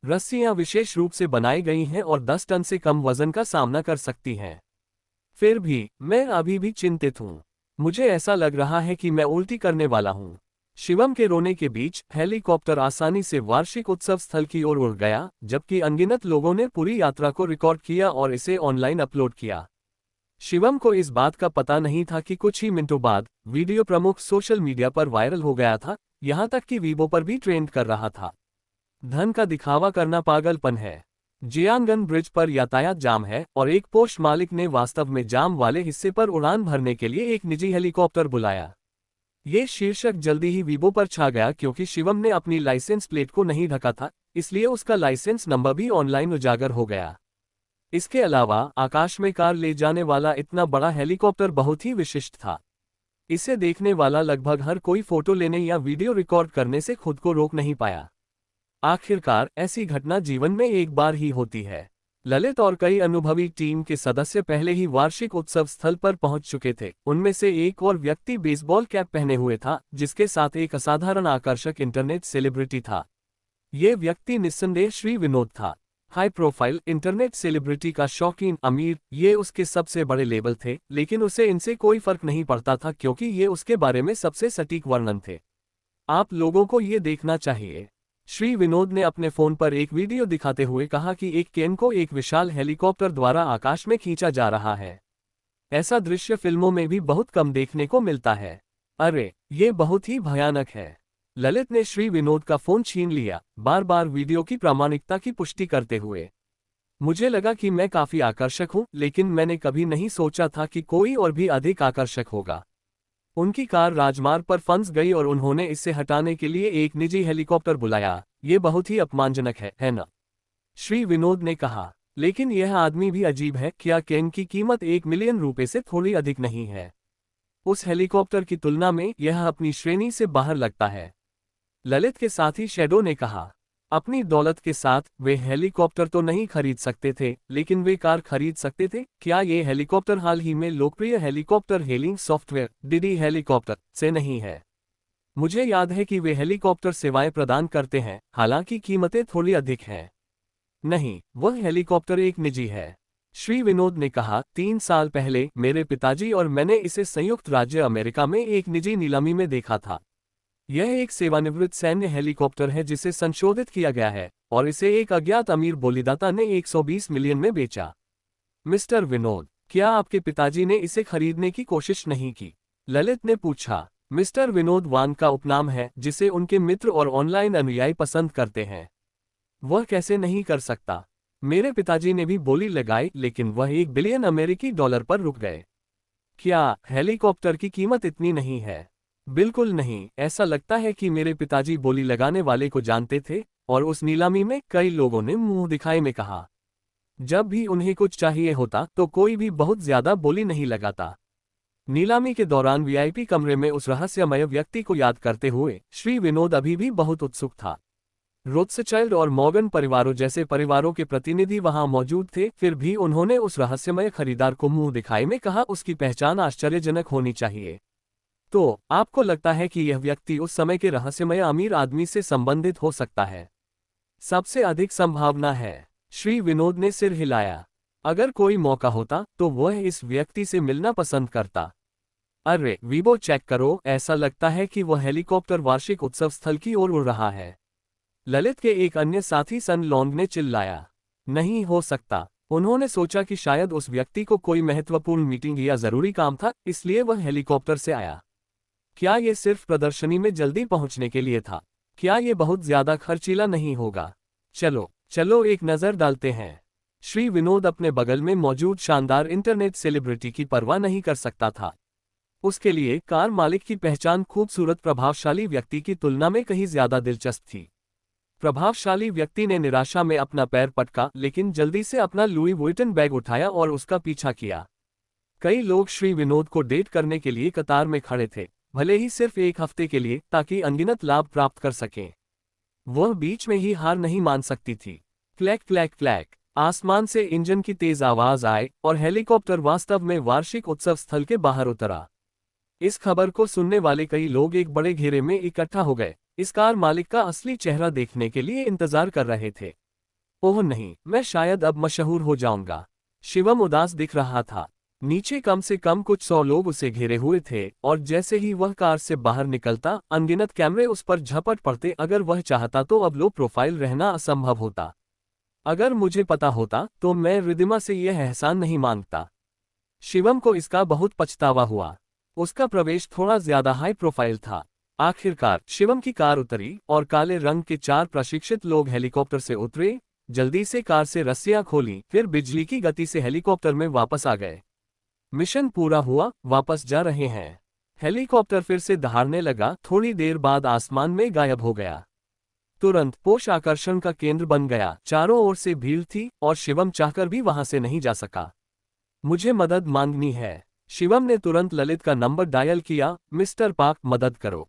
रस्सियां विशेष रूप से बनाई गई हैं और 10 टन से कम वजन का सामना कर सकती हैं। फिर भी, मैं अभी भी चिंतित हूँ। मुझे ऐसा लग रहा है कि मैं उल्टी करने वाला हूँ। शिवम के रोने के बीच हेलीकॉप्टर आसानी से वार्षिक उत्सव स्थल की ओर उड़ गया, जबकि अनगिनत लोगों ने पूरी यात्रा को रिकॉर्ड किया और इसे ऑनलाइन अपलोड किया। शिवम को इस बात का पता नहीं था कि कुछ ही मिनटों बाद वीडियो प्रमुख सोशल मीडिया पर वायरल हो गया था, यहां तक कि वीबो पर भी ट्रेंड कर रहा था। धन का दिखावा करना पागलपन है। जियांगन ब्रिज पर यातायात जाम है और एक पोर्श मालिक ने वास्तव में जाम वाले हिस्से पर उड़ान भरने के लिए एक निजी हेलीकॉप्टर बुलाया। ये शीर्षक जल्दी ही वीबो पर छा गया क्योंकि शिवम ने अपनी लाइसेंस प्लेट को नहीं ढका था, इसलिए उसका लाइसेंस नंबर भी ऑनलाइन उजागर हो गया। इसके अलावा आकाश में कार ले जाने वाला इतना बड़ा हेलीकॉप्टर बहुत ही विशिष्ट था। इसे देखने वाला लगभग हर कोई फोटो लेने या वीडियो रिकॉर्ड करने से खुद को रोक नहीं पाया। आखिरकार ऐसी घटना जीवन में एक बार ही होती है। ललित और कई अनुभवी टीम के सदस्य पहले ही वार्षिक उत्सव स्थल पर पहुंच चुके थे। उनमें से एक और व्यक्ति बेसबॉल कैप पहने हुए था, जिसके साथ एक असाधारण आकर्षक इंटरनेट सेलिब्रिटी था। ये व्यक्ति निस्संदेह श्री विनोद था। हाई प्रोफाइल इंटरनेट सेलिब्रिटी का शौकीन अमीर, ये उसके सबसे बड़े लेबल थे, लेकिन उसे इनसे कोई फर्क नहीं पड़ता था क्योंकि ये उसके बारे में सबसे सटीक वर्णन थे। आप लोगों को ये देखना चाहिए। श्री विनोद ने अपने फोन पर एक वीडियो दिखाते हुए कहा कि एक केन को एक विशाल हेलीकॉप्टर द्वारा आकाश में खींचा जा रहा है। ऐसा दृश्य फिल्मों में भी बहुत कम देखने को मिलता है। अरे, ये बहुत ही भयानक है। ललित ने श्री विनोद का फोन छीन लिया, बार बार वीडियो की प्रामाणिकता की पुष्टि करते हुए। मुझे लगा कि मैं काफी आकर्षक हूं, लेकिन मैंने कभी नहीं सोचा था कि कोई और भी अधिक आकर्षक होगा। उनकी कार राजमार्ग पर फंस गई और उन्होंने इसे हटाने के लिए एक निजी हेलीकॉप्टर बुलाया। ये बहुत ही अपमानजनक है ना? श्री विनोद ने कहा। लेकिन यह आदमी भी अजीब है। क्या केन की कीमत 1 मिलियन रुपए से थोड़ी अधिक नहीं है? उस हेलीकॉप्टर की तुलना में यह अपनी श्रेणी से बाहर लगता है। ललित के साथी शैडो ने कहा। अपनी दौलत के साथ वे हेलीकॉप्टर तो नहीं खरीद सकते थे, लेकिन वे कार खरीद सकते थे। क्या ये हेलीकॉप्टर हाल ही में लोकप्रिय helicopter hailing software DD helicopter से नहीं है? मुझे याद है कि वे हेलीकॉप्टर सेवाएं प्रदान करते हैं, हालांकि कीमतें थोड़ी अधिक हैं। नहीं, वह हेलीकॉप्टर एक निजी है। श्री विनोद ने कहा। 3 साल पहले मेरे पिताजी और मैंने इसे संयुक्त राज्य अमेरिका में एक निजी नीलामी में देखा था। यह एक सेवानिवृत्त सैन्य हेलीकॉप्टर है जिसे संशोधित किया गया है और इसे एक अज्ञात अमीर बोलीदाता ने 120 मिलियन में बेचा। मिस्टर विनोद, क्या आपके पिताजी ने इसे खरीदने की कोशिश नहीं की? ललित ने पूछा। मिस्टर विनोद वान का उपनाम है जिसे उनके मित्र और ऑनलाइन अनुयायी पसंद करते हैं। वह कैसे नहीं कर सकता? मेरे पिताजी ने भी बोली लगाई, लेकिन वह 1 बिलियन अमेरिकी डॉलर पर रुक गए। क्या हेलीकॉप्टर की कीमत इतनी नहीं है? बिल्कुल नहीं, ऐसा लगता है कि मेरे पिताजी बोली लगाने वाले को जानते थे और उस नीलामी में कई लोगों ने मुंह दिखाए में कहा। जब भी उन्हें कुछ चाहिए होता तो कोई भी बहुत ज्यादा बोली नहीं लगाता। नीलामी के दौरान वीआईपी कमरे में उस रहस्यमय व्यक्ति को याद करते हुए श्री विनोद अभी भी बहुत उत्सुक था। रोथस्चाइल्ड और मॉर्गन परिवारों जैसे परिवारों के प्रतिनिधि वहां मौजूद थे, फिर भी उन्होंने उस रहस्यमय खरीदार को मुंह दिखाए में कहा उसकी पहचान आश्चर्यजनक होनी चाहिए। तो आपको लगता है कि यह व्यक्ति उस समय के रहस्यमय अमीर आदमी से संबंधित हो सकता है? सबसे अधिक संभावना है। श्री विनोद ने सिर हिलाया। अगर कोई मौका होता तो वह इस व्यक्ति से मिलना पसंद करता। अरे वीबो चेक करो, ऐसा लगता है कि वह हेलीकॉप्टर वार्षिक उत्सव स्थल की ओर उड़ रहा है। ललित के एक अन्य साथी सन लॉन्ग ने चिल्लाया। नहीं हो सकता। उन्होंने सोचा कि शायद उस व्यक्ति को कोई महत्वपूर्ण मीटिंग या जरूरी काम था, इसलिए वह हेलीकॉप्टर से आया। क्या यह सिर्फ प्रदर्शनी में जल्दी पहुंचने के लिए था? क्या यह बहुत ज्यादा खर्चीला नहीं होगा? चलो चलो एक नजर डालते हैं। श्री विनोद अपने बगल में मौजूद शानदार इंटरनेट सेलिब्रिटी की परवाह नहीं कर सकता था। उसके लिए कार मालिक की पहचान खूबसूरत प्रभावशाली व्यक्ति की तुलना में कहीं ज्यादा दिलचस्प थी। प्रभावशाली व्यक्ति ने निराशा में अपना पैर पटका, लेकिन जल्दी से अपना लुई वुइटन बैग उठाया और उसका पीछा किया। कई लोग श्री विनोद को डेट करने के लिए कतार में खड़े थे, भले ही सिर्फ एक हफ्ते के लिए, ताकि अनगिनत लाभ प्राप्त कर सकें। वह बीच में ही हार नहीं मान सकती थी। क्लैक क्लैक क्लैक, आसमान से इंजन की तेज आवाज आए और हेलीकॉप्टर वास्तव में वार्षिक उत्सव स्थल के बाहर उतरा। इस खबर को सुनने वाले कई लोग एक बड़े घेरे में इकट्ठा हो गए, इस कार मालिक का असली चेहरा देखने के लिए इंतजार कर रहे थे। ओह नहीं, मैं शायद अब मशहूर हो जाऊंगा। शिवम उदास दिख रहा था। नीचे कम से कम कुछ 100 लोग उसे घेरे हुए थे और जैसे ही वह कार से बाहर निकलता, अनगिनत कैमरे उस पर झपट पड़ते। अगर वह चाहता तो अब लो प्रोफाइल रहना असंभव होता। अगर मुझे पता होता तो मैं रिदिमा से यह एहसान नहीं मांगता। शिवम को इसका बहुत पछतावा हुआ। उसका प्रवेश थोड़ा ज्यादा हाई प्रोफाइल था। आखिरकार शिवम की कार उतरी और काले रंग के 4 प्रशिक्षित लोग हेलीकॉप्टर से उतरे, जल्दी से कार से रस्सियां खोली, फिर बिजली की गति से हेलीकॉप्टर में वापस आ गए। मिशन पूरा हुआ, वापस जा रहे हैं। हेलीकॉप्टर फिर से दहाड़ने लगा, थोड़ी देर बाद आसमान में गायब हो गया। तुरंत पोष आकर्षण का केंद्र बन गया। चारों ओर से भीड़ थी और शिवम चाहकर भी वहां से नहीं जा सका। मुझे मदद मांगनी है। शिवम ने तुरंत ललित का नंबर डायल किया। मिस्टर पाक, मदद करो।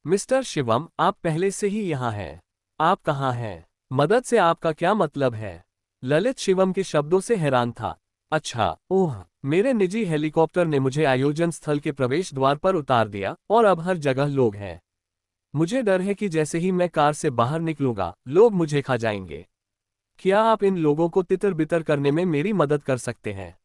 मिस्टर शिवम, आप पहले से ही यहाँ हैं। आप कहाँ हैं? मदद से आपका क्या मतलब है? ललित शिवम के शब्दों से हैरान था। अच्छा, ओह, मेरे निजी हेलीकॉप्टर ने मुझे आयोजन स्थल के प्रवेश द्वार पर उतार दिया और अब हर जगह लोग हैं। मुझे डर है कि जैसे ही मैं कार से बाहर निकलूंगा, लोग मुझे खा जाएंगे। क्या आप इन लोगों को तितर बितर करने में मेरी मदद कर सकते हैं?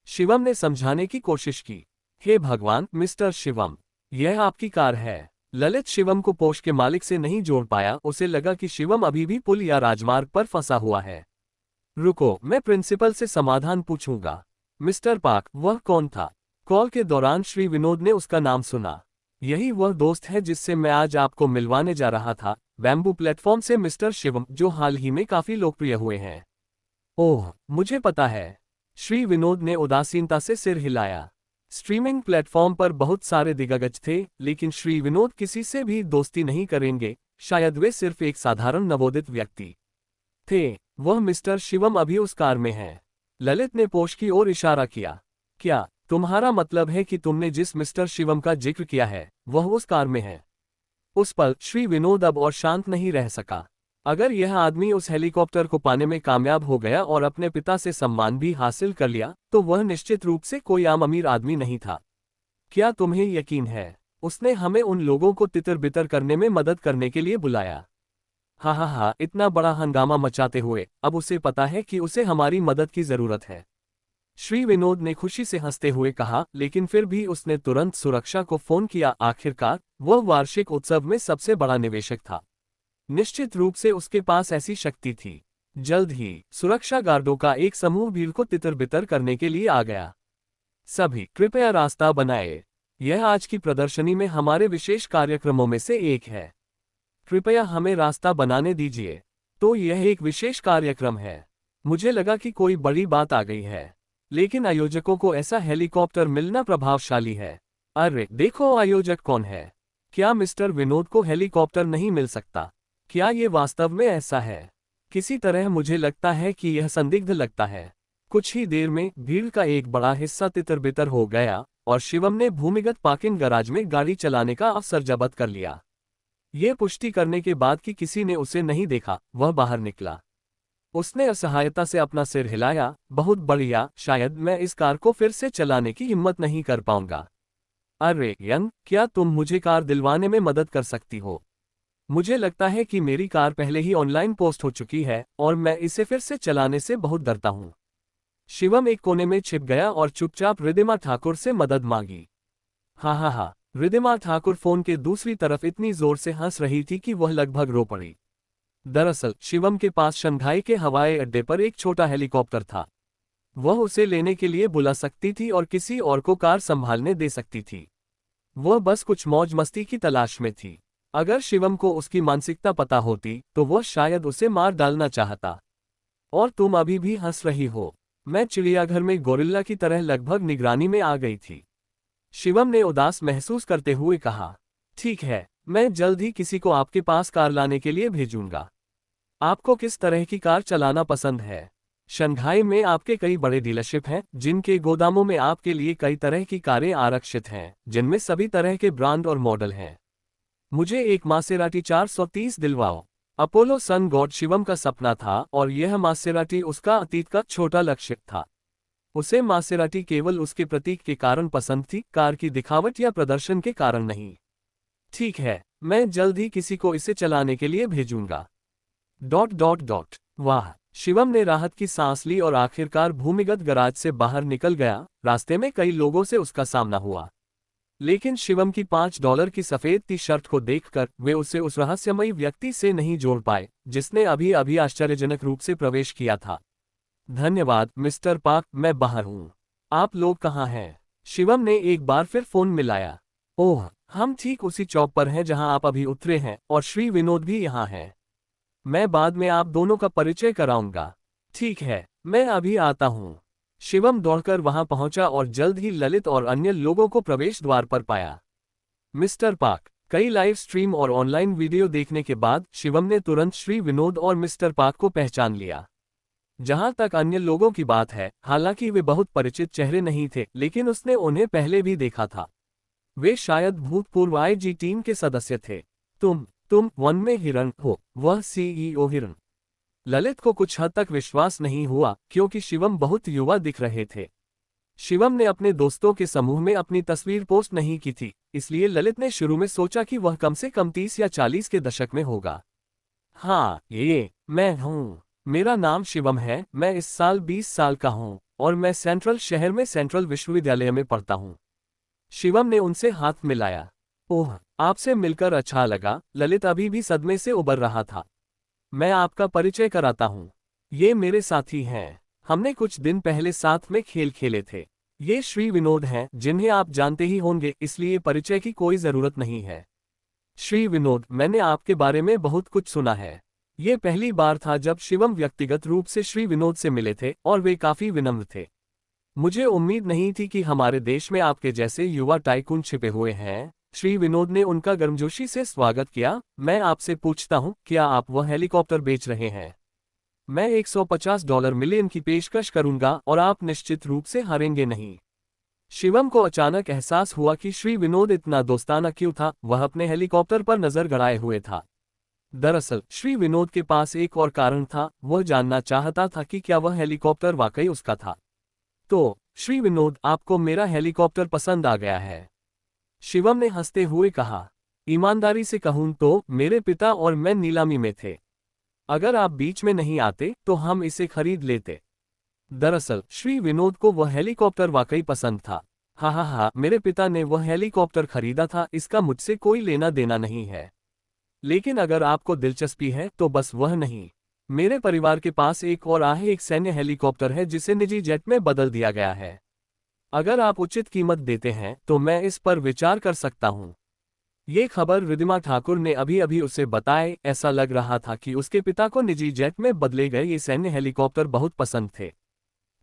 शिवम ने समझाने की कोशिश की। हे भगवान, मिस्टर शिवम, यह आपकी कार है। ललित शिवम को पोष के मालिक से नहीं जोड़ पाया। उसे लगा कि शिवम अभी भी पुल या राजमार्ग पर फंसा हुआ है। रुको, मैं प्रिंसिपल से समाधान पूछूंगा। मिस्टर पाक, वह कौन था? कॉल के दौरान श्री विनोद ने उसका नाम सुना। यही वह दोस्त है जिससे मैं आज आपको मिलवाने जा रहा था, बैम्बू प्लेटफॉर्म से मिस्टर शिवम, जो हाल ही में काफी लोकप्रिय हुए हैं। ओह, मुझे पता है। श्री विनोद ने उदासीनता से सिर हिलाया। स्ट्रीमिंग प्लेटफॉर्म पर बहुत सारे दिग्गज थे, लेकिन श्री विनोद किसी से भी दोस्ती नहीं करेंगे। शायद वे सिर्फ एक साधारण नवोदित व्यक्ति थे। वह मिस्टर शिवम अभी उस कार में है। ललित ने पोष की ओर इशारा किया। क्या तुम्हारा मतलब है कि तुमने जिस मिस्टर शिवम का जिक्र किया है, वह उस कार में है? उस पल श्री विनोद अब और शांत नहीं रह सका। अगर यह आदमी उस हेलीकॉप्टर को पाने में कामयाब हो गया और अपने पिता से सम्मान भी हासिल कर लिया, तो वह निश्चित रूप से कोई आम अमीर आदमी नहीं था। क्या तुम्हें यकीन है उसने हमें उन लोगों को तितर बितर करने में मदद करने के लिए बुलाया? हाँ, इतना बड़ा हंगामा मचाते हुए अब उसे पता है कि उसे हमारी मदद की जरूरत है। श्री विनोद ने खुशी से हंसते हुए कहा, लेकिन फिर भी उसने तुरंत सुरक्षा को फोन किया। आखिरकार वह वार्षिक उत्सव में सबसे बड़ा निवेशक था। निश्चित रूप से उसके पास ऐसी शक्ति थी। जल्द ही सुरक्षा गार्डों का एक समूह भीड़ को तितर-बितर करने के लिए आ गया। सभी कृपया रास्ता बनाएं। यह आज की प्रदर्शनी में हमारे विशेष कार्यक्रमों में से एक है। कृपया हमें रास्ता बनाने दीजिए। तो यह एक विशेष कार्यक्रम है। मुझे लगा कि कोई बड़ी बात आ गई है, लेकिन आयोजकों को ऐसा हेलीकॉप्टर मिलना प्रभावशाली है। अरे देखो, आयोजक कौन है? क्या मिस्टर विनोद को हेलीकॉप्टर नहीं मिल सकता? क्या ये वास्तव में ऐसा है? किसी तरह मुझे लगता है कि यह संदिग्ध लगता है। कुछ ही देर में भीड़ का एक बड़ा हिस्सा तितर-बितर हो गया और शिवम ने भूमिगत पार्किंग गैराज में गाड़ी चलाने का अवसर जब्त कर लिया। ये पुष्टि करने के बाद कि किसी ने उसे नहीं देखा, वह बाहर निकला। उसने असहायता से अपना सिर हिलाया। बहुत बढ़िया, शायद मैं इस कार को फिर से चलाने की हिम्मत नहीं कर पाऊंगा। अरे यंग, क्या तुम मुझे कार दिलवाने में मदद कर सकती हो? मुझे लगता है कि मेरी कार पहले ही ऑनलाइन पोस्ट हो चुकी है और मैं इसे फिर से चलाने से बहुत डरता हूँ। शिवम एक कोने में छिप गया और चुपचाप रिद्धिमा ठाकुर से मदद मांगी। हा, रिद्धिमा ठाकुर फोन के दूसरी तरफ इतनी जोर से हंस रही थी कि वह लगभग रो पड़ी। दरअसल शिवम के पास शंघाई के हवाई अड्डे पर एक छोटा हेलीकॉप्टर था। वह उसे लेने के लिए बुला सकती थी और किसी और को कार संभालने दे सकती थी। वह बस कुछ मौज मस्ती की तलाश में थी। अगर शिवम को उसकी मानसिकता पता होती तो वह शायद उसे मार डालना चाहता। और तुम अभी भी हंस रही हो? मैं चिड़ियाघर में गोरिल्ला की तरह लगभग निगरानी में आ गई थी। शिवम ने उदास महसूस करते हुए कहा। ठीक है, मैं जल्द ही किसी को आपके पास कार लाने के लिए भेजूंगा। आपको किस तरह की कार चलाना पसंद है? शंघाई में आपके कई बड़े डीलरशिप हैं, जिनके गोदामों में आपके लिए कई तरह की कारें आरक्षित हैं, जिनमें सभी तरह के ब्रांड और मॉडल हैं। मुझे एक मासेराटी 430 दिलवाओ। अपोलो सन गॉड शिवम का सपना था और यह मासेराटी उसका अतीत का छोटा लक्ष्य था। उसे मासेराटी केवल उसके प्रतीक के कारण पसंद थी, कार की दिखावट या प्रदर्शन के कारण नहीं। ठीक है, मैं जल्द ही किसी को इसे चलाने के लिए भेजूंगा। ... वाह! शिवम ने राहत की सांस ली और आखिरकार भूमिगत गैराज से बाहर निकल गया। रास्ते में कई लोगों से उसका सामना हुआ, लेकिन शिवम की $5 की सफेद टी शर्ट को देखकर वे उसे उस रहस्यमयी व्यक्ति से नहीं जोड़ पाए जिसने अभी अभी आश्चर्यजनक रूप से प्रवेश किया था। धन्यवाद मिस्टर पार्क, मैं बाहर हूँ। आप लोग कहाँ हैं? शिवम ने एक बार फिर फोन मिलाया। ओह, हम ठीक उसी चौक पर हैं जहां आप अभी उतरे हैं और श्री विनोद भी यहाँ हैं। मैं बाद में आप दोनों का परिचय कराऊंगा। ठीक है, मैं अभी आता हूँ। शिवम दौड़कर वहां पहुंचा और जल्द ही ललित और अन्य लोगों को प्रवेश द्वार पर पाया। मिस्टर पार्क, कई लाइव स्ट्रीम और ऑनलाइन वीडियो देखने के बाद शिवम ने तुरंत श्री विनोद और मिस्टर पार्क को पहचान लिया। जहां तक अन्य लोगों की बात है, हालांकि वे बहुत परिचित चेहरे नहीं थे, लेकिन उसने उन्हें पहले भी देखा था। वे शायद भूतपूर्व आईजी टीम के सदस्य थे। तुम वन में हिरण हो, वह सीईओ हिरण। ललित को कुछ हद तक विश्वास नहीं हुआ, क्योंकि शिवम बहुत युवा दिख रहे थे। शिवम ने अपने दोस्तों के समूह में अपनी तस्वीर पोस्ट नहीं की थी, इसलिए ललित ने शुरू में सोचा कि वह कम से कम 30 या 40 के दशक में होगा। हाँ, ये मैं हूँ। मेरा नाम शिवम है, मैं इस साल 20 साल का हूँ और मैं सेंट्रल शहर में सेंट्रल विश्वविद्यालय में पढ़ता हूँ। शिवम ने उनसे हाथ मिलाया। ओह, आपसे मिलकर अच्छा लगा। ललित अभी भी सदमे से उबर रहा था। मैं आपका परिचय कराता हूँ। ये मेरे साथी हैं। हमने कुछ दिन पहले साथ में खेल खेले थे। ये श्री विनोद हैं, जिन्हें आप जानते ही होंगे, इसलिए परिचय की कोई जरूरत नहीं है। श्री विनोद, मैंने आपके बारे में बहुत कुछ सुना है। ये पहली बार था जब शिवम व्यक्तिगत रूप से श्री विनोद से मिले थे और वे काफी विनम्र थे। मुझे उम्मीद नहीं थी कि हमारे देश में आपके जैसे युवा टाइकून छिपे हुए हैं। श्री विनोद ने उनका गर्मजोशी से स्वागत किया। मैं आपसे पूछता हूँ, क्या आप वह हेलीकॉप्टर बेच रहे हैं? मैं $150 मिलियन की पेशकश करूंगा और आप निश्चित रूप से हारेंगे नहीं। शिवम को अचानक एहसास हुआ कि श्री विनोद इतना दोस्ताना क्यों था। वह अपने हेलीकॉप्टर पर नजर गड़ाए हुए था। दरअसल श्री विनोद के पास एक और कारण था। वह जानना चाहता था कि क्या वह हेलीकॉप्टर वाकई उसका था। तो श्री विनोद, आपको मेरा हेलीकॉप्टर पसंद आ गया है? शिवम ने हंसते हुए कहा। ईमानदारी से कहूं तो मेरे पिता और मैं नीलामी में थे। अगर आप बीच में नहीं आते तो हम इसे खरीद लेते। दरअसल श्री विनोद को वह हेलीकॉप्टर वाकई पसंद था। हा, मेरे पिता ने वह हेलीकॉप्टर खरीदा था, इसका मुझसे कोई लेना देना नहीं है। लेकिन अगर आपको दिलचस्पी है तो बस वह नहीं, मेरे परिवार के पास एक और एक सैन्य हेलीकॉप्टर है जिसे निजी जेट में बदल दिया गया है। अगर आप उचित कीमत देते हैं तो मैं इस पर विचार कर सकता हूं। ये खबर रिद्धिमा ठाकुर ने अभी अभी उसे बताए। ऐसा लग रहा था कि उसके पिता को निजी जेट में बदले गए ये सैन्य हेलीकॉप्टर बहुत पसंद थे।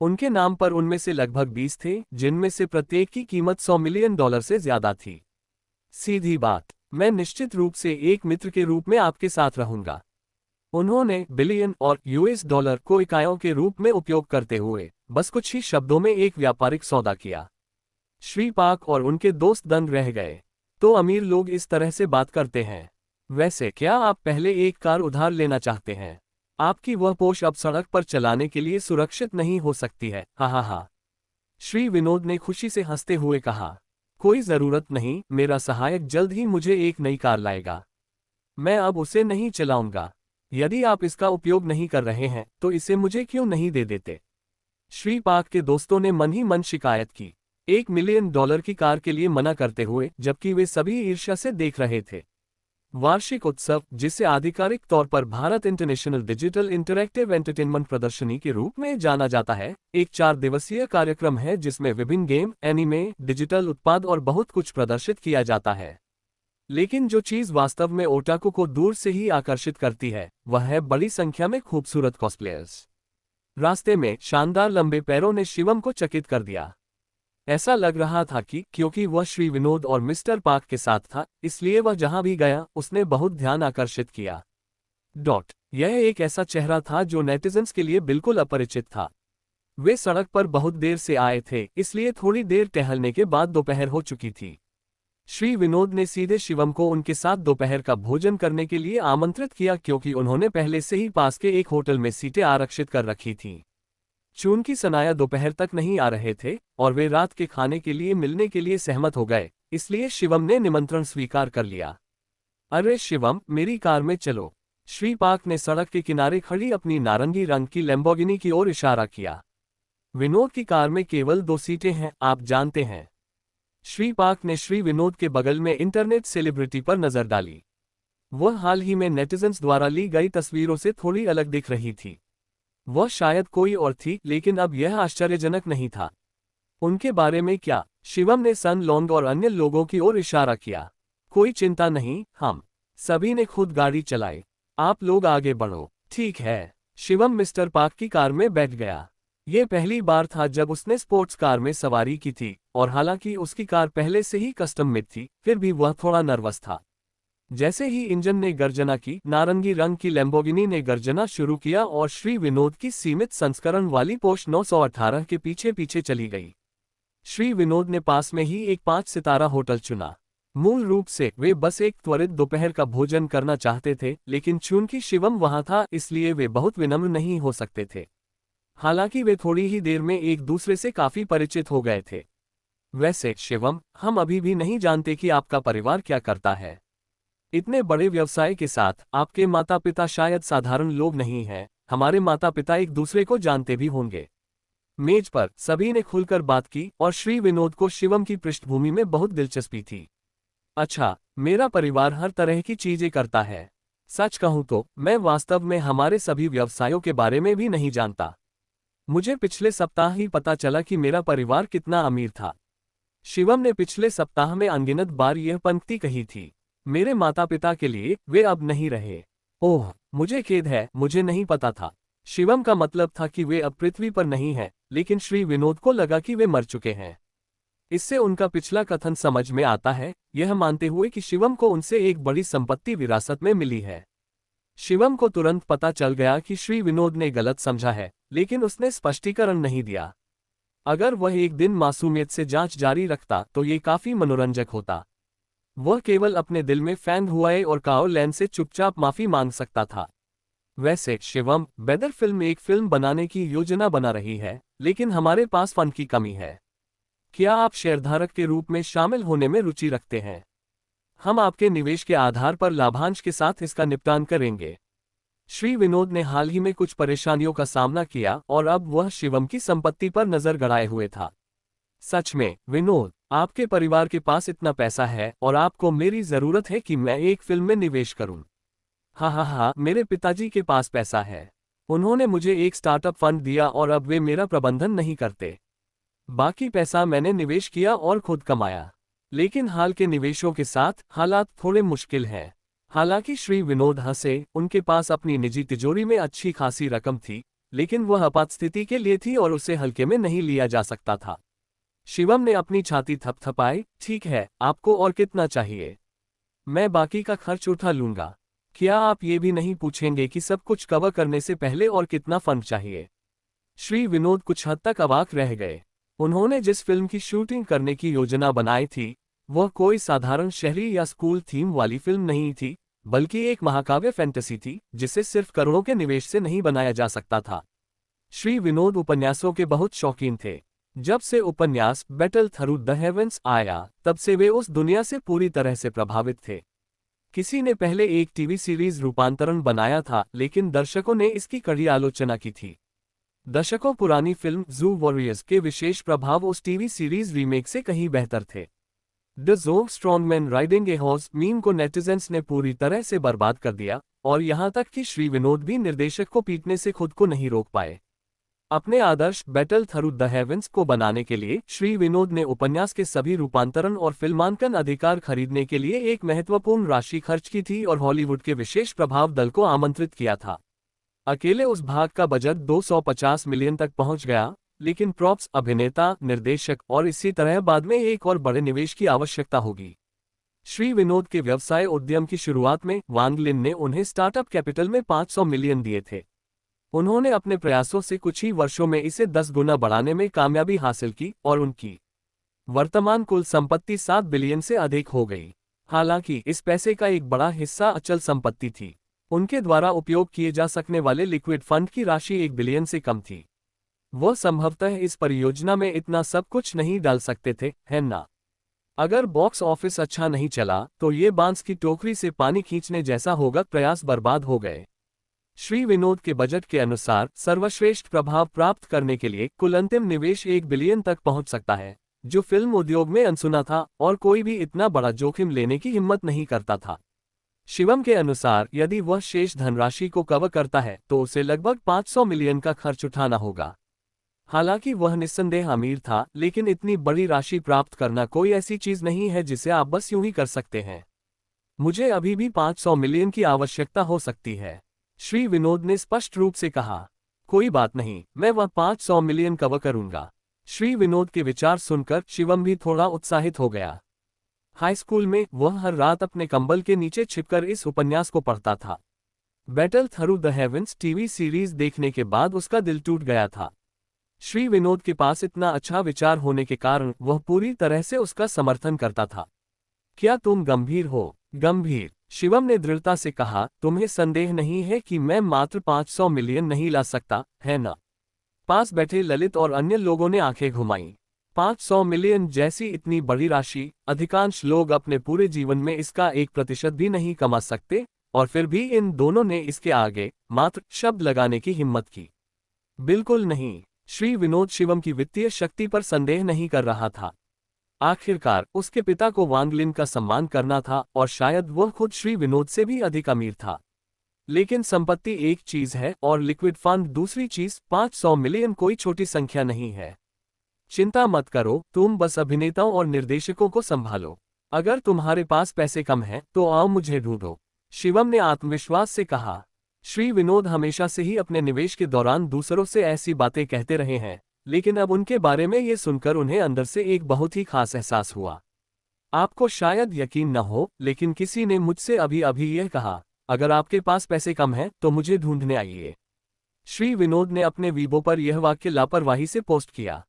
उनके नाम पर उनमें से लगभग 20 थे, जिनमें से प्रत्येक की कीमत $100 मिलियन से ज्यादा थी। सीधी बात, मैं निश्चित रूप से एक मित्र के रूप में आपके साथ रहूंगा। उन्होंने बिलियन और यूएस डॉलर को इकाइयों के रूप में उपयोग करते हुए बस कुछ ही शब्दों में एक व्यापारिक सौदा किया। श्री पाक और उनके दोस्त दंग रह गए। तो अमीर लोग इस तरह से बात करते हैं। वैसे क्या आप पहले एक कार उधार लेना चाहते हैं? आपकी वह पोश अब सड़क पर चलाने के लिए सुरक्षित नहीं हो सकती है। हा। श्री विनोद ने खुशी से हंसते हुए कहा, कोई जरूरत नहीं, मेरा सहायक जल्द ही मुझे एक नई कार लाएगा। मैं अब उसे नहीं चलाऊंगा। यदि आप इसका उपयोग नहीं कर रहे हैं तो इसे मुझे क्यों नहीं दे देते? श्री पाक के दोस्तों ने मन ही मन शिकायत की, $1 मिलियन की कार के लिए मना करते हुए, जबकि वे सभी ईर्ष्या से देख रहे थे। वार्षिक उत्सव, जिसे आधिकारिक तौर पर Bharat international digital interactive entertainment प्रदर्शनी के रूप में जाना जाता है, एक 4 दिवसीय कार्यक्रम है जिसमें विभिन्न गेम, एनिमे, डिजिटल उत्पाद और बहुत कुछ प्रदर्शित किया जाता है। लेकिन जो चीज वास्तव में ओटाकू को दूर से ही आकर्षित करती है वह है बड़ी संख्या में खूबसूरत कॉस्प्लेयर्स। रास्ते में शानदार लंबे पैरों ने शिवम को चकित कर दिया। ऐसा लग रहा था कि क्योंकि वह श्री विनोद और मिस्टर पाक के साथ था, इसलिए वह जहां भी गया उसने बहुत ध्यान आकर्षित किया। यह एक ऐसा चेहरा था जो नेटिजन्स के लिए बिल्कुल अपरिचित था। वे सड़क पर बहुत देर से आए थे, इसलिए थोड़ी देर टहलने के बाद दोपहर हो चुकी थी। श्री विनोद ने सीधे शिवम को उनके साथ दोपहर का भोजन करने के लिए आमंत्रित किया, क्योंकि उन्होंने पहले से ही पास के एक होटल में सीटें आरक्षित कर रखी थीं। चूंकि सनाया दोपहर तक नहीं आ रहे थे और वे रात के खाने के लिए मिलने के लिए सहमत हो गए, इसलिए शिवम ने निमंत्रण स्वीकार कर लिया। अरे शिवम, मेरी कार में चलो। श्री पाक ने सड़क के किनारे खड़ी अपनी नारंगी रंग की लैम्बोर्गिनी की ओर इशारा किया। विनोद की कार में केवल 2 सीटें हैं, आप जानते हैं। श्री पाक ने श्री विनोद के बगल में इंटरनेट सेलिब्रिटी पर नजर डाली। वह हाल ही में नेटिजन्स द्वारा ली गई तस्वीरों से थोड़ी अलग दिख रही थी। वह शायद कोई और थी, लेकिन अब यह आश्चर्यजनक नहीं था। उनके बारे में क्या? शिवम ने सन लोंग और अन्य लोगों की ओर इशारा किया। कोई चिंता नहीं, हम सभी ने खुद गाड़ी चलाई। आप लोग आगे बढ़ो। ठीक है। शिवम मिस्टर पाक की कार में बैठ गया। ये पहली बार था जब उसने स्पोर्ट्स कार में सवारी की थी, और हालांकि उसकी कार पहले से ही कस्टम मेड थी, फिर भी वह थोड़ा नर्वस था। जैसे ही इंजन ने गर्जना की, नारंगी रंग की लैम्बोर्गिनी ने गर्जना शुरू किया और श्री विनोद की सीमित संस्करण वाली पोर्श 918 के पीछे पीछे चली गई। श्री विनोद ने पास में ही एक 5 सितारा होटल चुना। मूल रूप से वे बस एक त्वरित दोपहर का भोजन करना चाहते थे, लेकिन चूंकि शिवम वहां था इसलिए वे बहुत विनम्र नहीं हो सकते थे। हालांकि वे थोड़ी ही देर में एक दूसरे से काफी परिचित हो गए थे। वैसे शिवम, हम अभी भी नहीं जानते कि आपका परिवार क्या करता है। इतने बड़े व्यवसाय के साथ आपके माता पिता शायद साधारण लोग नहीं हैं। हमारे माता पिता एक दूसरे को जानते भी होंगे। मेज पर सभी ने खुलकर बात की और श्री विनोद को शिवम की पृष्ठभूमि में बहुत दिलचस्पी थी। अच्छा, मेरा परिवार हर तरह की चीजें करता है। सच कहूं तो मैं वास्तव में हमारे सभी व्यवसायों के बारे में भी नहीं जानता। मुझे पिछले सप्ताह ही पता चला कि मेरा परिवार कितना अमीर था। शिवम ने पिछले सप्ताह में अनगिनत बार यह पंक्ति कही थी। मेरे माता पिता के लिए वे अब नहीं रहे। ओह, मुझे खेद है, मुझे नहीं पता था। शिवम का मतलब था कि वे अब पृथ्वी पर नहीं हैं, लेकिन श्री विनोद को लगा कि वे मर चुके हैं। इससे उनका पिछला कथन समझ में आता है, यह मानते हुए कि शिवम को उनसे एक बड़ी संपत्ति विरासत में मिली है। शिवम को तुरंत पता चल गया कि श्री विनोद ने गलत समझा है, लेकिन उसने स्पष्टीकरण नहीं दिया। अगर वह एक दिन मासूमियत से जांच जारी रखता तो ये काफी मनोरंजक होता। वह केवल अपने दिल में फैंग हुआए और काओ लैन से चुपचाप माफी मांग सकता था। वैसे शिवम, बेदर फिल्म एक फिल्म बनाने की योजना बना रही है, लेकिन हमारे पास फंड की कमी है। क्या आप शेयरधारक के रूप में शामिल होने में रुचि रखते हैं? हम आपके निवेश के आधार पर लाभांश के साथ इसका निपटान करेंगे। श्री विनोद ने हाल ही में कुछ परेशानियों का सामना किया और अब वह शिवम की संपत्ति पर नजर गड़ाए हुए था। सच में विनोद, आपके परिवार के पास इतना पैसा है और आपको मेरी जरूरत है कि मैं एक फिल्म में निवेश करूं। हाँ, मेरे पिताजी के पास पैसा है। उन्होंने मुझे एक स्टार्टअप फंड दिया और अब वे मेरा प्रबंधन नहीं करते। बाकी पैसा मैंने निवेश किया और खुद कमाया। लेकिन हाल के निवेशों के साथ हालात थोड़े मुश्किल हैं। हालांकि श्री विनोद हंसे, उनके पास अपनी निजी तिजोरी में अच्छी खासी रकम थी, लेकिन वह आपात स्थिति के लिए थी और उसे हल्के में नहीं लिया जा सकता था। शिवम ने अपनी छाती थपथपाई। ठीक है, आपको और कितना चाहिए? मैं बाकी का खर्च उठा लूंगा। क्या आप ये भी नहीं पूछेंगे कि सब कुछ कवर करने से पहले और कितना फंड चाहिए? श्री विनोद कुछ हद तक अवाक रह गए। उन्होंने जिस फिल्म की शूटिंग करने की योजना बनाई थी, वह कोई साधारण शहरी या स्कूल थीम वाली फिल्म नहीं थी, बल्कि एक महाकाव्य फैंटेसी थी जिसे सिर्फ करोड़ों के निवेश से नहीं बनाया जा सकता था। श्री विनोद उपन्यासों के बहुत शौकीन थे। जब से उपन्यास बैटल थ्रू द हेवेंस आया, तब से वे उस दुनिया से पूरी तरह से प्रभावित थे। किसी ने पहले एक टीवी सीरीज रूपांतरण बनाया था, लेकिन दर्शकों ने इसकी कड़ी आलोचना की थी। दशकों पुरानी फिल्म जू वॉरियर्स के विशेष प्रभाव उस टीवी सीरीज रीमेक से कहीं बेहतर थे। द जोग strongman riding a horse meme को नेटिजन्स ने पूरी तरह से बर्बाद कर दिया, और यहां तक कि श्री विनोद भी निर्देशक को पीटने से खुद को नहीं रोक पाए। अपने आदर्श बैटल थ्रू द हेवेंस को बनाने के लिए श्री विनोद ने उपन्यास के सभी रूपांतरण और फिल्मांकन अधिकार खरीदने के लिए एक महत्वपूर्ण राशि खर्च की थी और हॉलीवुड के विशेष प्रभाव दल को आमंत्रित किया था। अकेले उस भाग का बजट 250 मिलियन तक पहुंच गया, लेकिन प्रॉप्स, अभिनेता, निर्देशक और इसी तरह बाद में एक और बड़े निवेश की आवश्यकता होगी। श्री विनोद के व्यवसाय उद्यम की शुरुआत में वांग लिन ने उन्हें स्टार्टअप कैपिटल में 500 मिलियन दिए थे। उन्होंने अपने प्रयासों से कुछ ही वर्षों में इसे 10 गुना बढ़ाने में कामयाबी हासिल की और उनकी वर्तमान कुल संपत्ति 7 बिलियन से अधिक हो गई। हालांकि इस पैसे का एक बड़ा हिस्सा अचल संपत्ति थी। उनके द्वारा उपयोग किए जा सकने वाले लिक्विड फंड की राशि 1 बिलियन से कम थी। वह संभवतः इस परियोजना में इतना सब कुछ नहीं डाल सकते थे, है ना? अगर बॉक्स ऑफिस अच्छा नहीं चला तो ये बांस की टोकरी से पानी खींचने जैसा होगा। प्रयास बर्बाद हो गए। श्री विनोद के बजट के अनुसार सर्वश्रेष्ठ प्रभाव प्राप्त करने के लिए कुल अंतिम निवेश 1 बिलियन तक पहुंच सकता है, जो फिल्म उद्योग में अनसुना था और कोई भी इतना बड़ा जोखिम लेने की हिम्मत नहीं करता था। शिवम के अनुसार यदि वह शेष धनराशि को कवर करता है तो उसे लगभग 500 मिलियन का खर्च उठाना होगा। हालांकि वह निस्संदेह अमीर था, लेकिन इतनी बड़ी राशि प्राप्त करना कोई ऐसी चीज नहीं है जिसे आप बस यूं ही कर सकते हैं। मुझे अभी भी 500 मिलियन की आवश्यकता हो सकती है, श्री विनोद ने स्पष्ट रूप से कहा। कोई बात नहीं, मैं वह 500 मिलियन कवर करूंगा। श्री विनोद के विचार सुनकर शिवम भी थोड़ा उत्साहित हो गया। हाई स्कूल में वह हर रात अपने कंबल के नीचे छिपकर इस उपन्यास को पढ़ता था। Battle through the heavens TV series देखने के बाद उसका दिल टूट गया था। श्री विनोद के पास इतना अच्छा विचार होने के कारण वह पूरी तरह से उसका समर्थन करता था। क्या तुम गंभीर हो? गंभीर, शिवम ने दृढ़ता से कहा। तुम्हें संदेह नहीं है कि मैं मात्र 500 मिलियन नहीं ला सकता, है ना? पास बैठे ललित और अन्य लोगों ने आंखें घुमाईं। 500 मिलियन जैसी इतनी बड़ी राशि, अधिकांश लोग अपने पूरे जीवन में इसका 1% भी नहीं कमा सकते, और फिर भी इन दोनों ने इसके आगे मात्र शब्द लगाने की हिम्मत की। बिल्कुल नहीं, श्री विनोद शिवम की वित्तीय शक्ति पर संदेह नहीं कर रहा था। आखिरकार उसके पिता को वांग लिन का सम्मान करना था और शायद वह खुद श्री विनोद से भी अधिक अमीर था। लेकिन संपत्ति एक चीज है और लिक्विड फंड दूसरी चीज। 500 मिलियन कोई छोटी संख्या नहीं है। चिंता मत करो, तुम बस अभिनेताओं और निर्देशकों को संभालो। अगर तुम्हारे पास पैसे कम हैं तो आओ मुझे ढूंढो, शिवम ने आत्मविश्वास से कहा। श्री विनोद हमेशा से ही अपने निवेश के दौरान दूसरों से ऐसी बातें कहते रहे हैं, लेकिन अब उनके बारे में ये सुनकर उन्हें अंदर से एक बहुत ही खास एहसास हुआ। आपको शायद यकीन न हो, लेकिन किसी ने मुझसे अभी अभी यह कहा, अगर आपके पास पैसे कम हैं तो मुझे ढूंढने आइए। श्री विनोद ने अपने वीबो पर यह वाक्य लापरवाही से पोस्ट किया।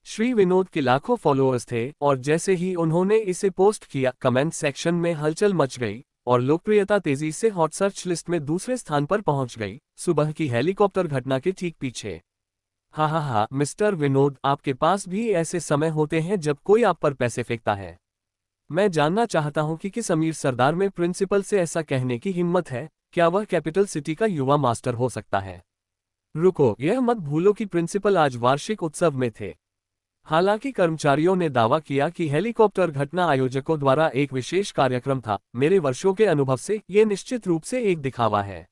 श्री विनोद के लाखों फॉलोअर्स थे और जैसे ही उन्होंने इसे पोस्ट किया, कमेंट सेक्शन में हलचल मच गई और लोकप्रियता तेजी से हॉट सर्च लिस्ट में दूसरे स्थान पर पहुंच गई, सुबह की हेलीकॉप्टर घटना के ठीक पीछे। हा, मिस्टर विनोद, आपके पास भी ऐसे समय होते हैं जब कोई आप पर पैसे फेंकता है। मैं जानना चाहता हूं कि किस अमीर सरदार में प्रिंसिपल से ऐसा कहने की हिम्मत है, क्या वह कैपिटल सिटी का युवा मास्टर हो सकता है? रुको, यह मत भूलो कि प्रिंसिपल आज वार्षिक उत्सव में थे। हालांकि कर्मचारियों ने दावा किया कि हेलीकॉप्टर घटना आयोजकों द्वारा एक विशेष कार्यक्रम था, मेरे वर्षों के अनुभव से यह निश्चित रूप से एक दिखावा है।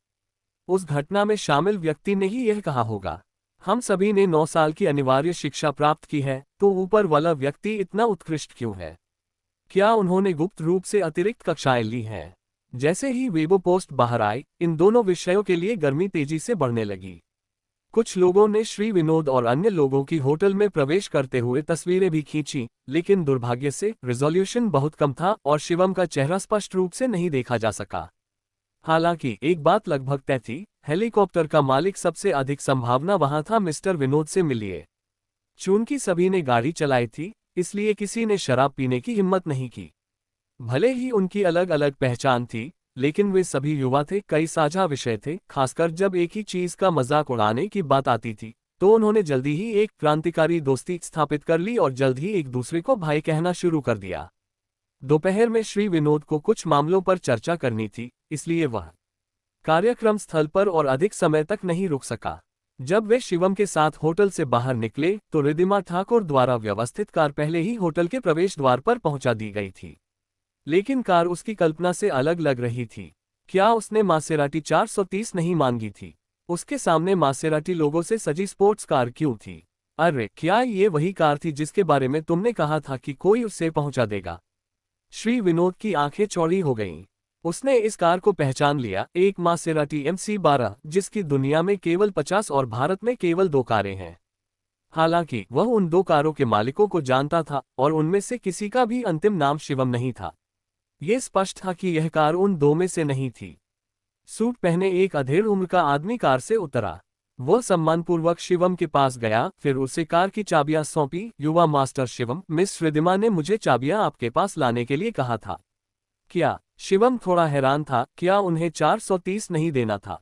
उस घटना में शामिल व्यक्ति ने ही यह कहा होगा। हम सभी ने 9 साल की अनिवार्य शिक्षा प्राप्त की है, तो ऊपर वाला व्यक्ति इतना उत्कृष्ट क्यों है? क्या उन्होंने गुप्त रूप से अतिरिक्त कक्षाएं ली हैं? जैसे ही वेबो पोस्ट बाहर आई, इन दोनों विषयों के लिए गर्मी तेजी से बढ़ने लगी। कुछ लोगों ने श्री विनोद और अन्य लोगों की होटल में प्रवेश करते हुए तस्वीरें भी खींची, लेकिन दुर्भाग्य से रिजोल्यूशन बहुत कम था और शिवम का चेहरा स्पष्ट रूप से नहीं देखा जा सका। हालांकि एक बात लगभग तय थी, हेलीकॉप्टर का मालिक सबसे अधिक संभावना वहां था मिस्टर विनोद से मिलिए। चूंकि सभी ने गाड़ी चलाई थी, इसलिए किसी ने शराब पीने की हिम्मत नहीं की। भले ही उनकी अलग अलग पहचान थी, लेकिन वे सभी युवा थे, कई साझा विषय थे, खासकर जब एक ही चीज का मजाक उड़ाने की बात आती थी, तो उन्होंने जल्दी ही एक क्रांतिकारी दोस्ती स्थापित कर ली और जल्द ही एक दूसरे को भाई कहना शुरू कर दिया। दोपहर में श्री विनोद को कुछ मामलों पर चर्चा करनी थी, इसलिए वह कार्यक्रम स्थल पर और अधिक समय तक नहीं रुक सका। जब वे शिवम के साथ होटल से बाहर निकले, तो रिद्धिमा ठाकुर द्वारा व्यवस्थित कार पहले ही होटल के प्रवेश द्वार पर पहुंचा दी गई थी। लेकिन कार उसकी कल्पना से अलग लग रही थी। क्या उसने मासेराटी 430 नहीं मांगी थी? उसके सामने मासेराटी लोगों से सजी स्पोर्ट्स कार क्यों थी? अरे, क्या ये वही कार थी जिसके बारे में तुमने कहा था कि कोई उससे पहुंचा देगा? श्री विनोद की आंखें चौड़ी हो गईं। उसने इस कार को पहचान लिया, एक मासेराटी MC12, जिसकी दुनिया में केवल 50 और भारत में केवल 2 कारें हैं। हालांकि वह उन 2 कारों के मालिकों को जानता था और उनमें से किसी का भी अंतिम नाम शिवम नहीं था। ये स्पष्ट था कि यह कार उन 2 में से नहीं थी। सूट पहने एक अधेड़ उम्र का आदमी कार से उतरा। वह सम्मानपूर्वक शिवम के पास गया, फिर उसे कार की चाबियां सौंपी। युवा मास्टर शिवम, मिस रिद्धिमा ने मुझे चाबियां आपके पास लाने के लिए कहा था। क्या? शिवम थोड़ा हैरान था, क्या उन्हें 430 नहीं देना था?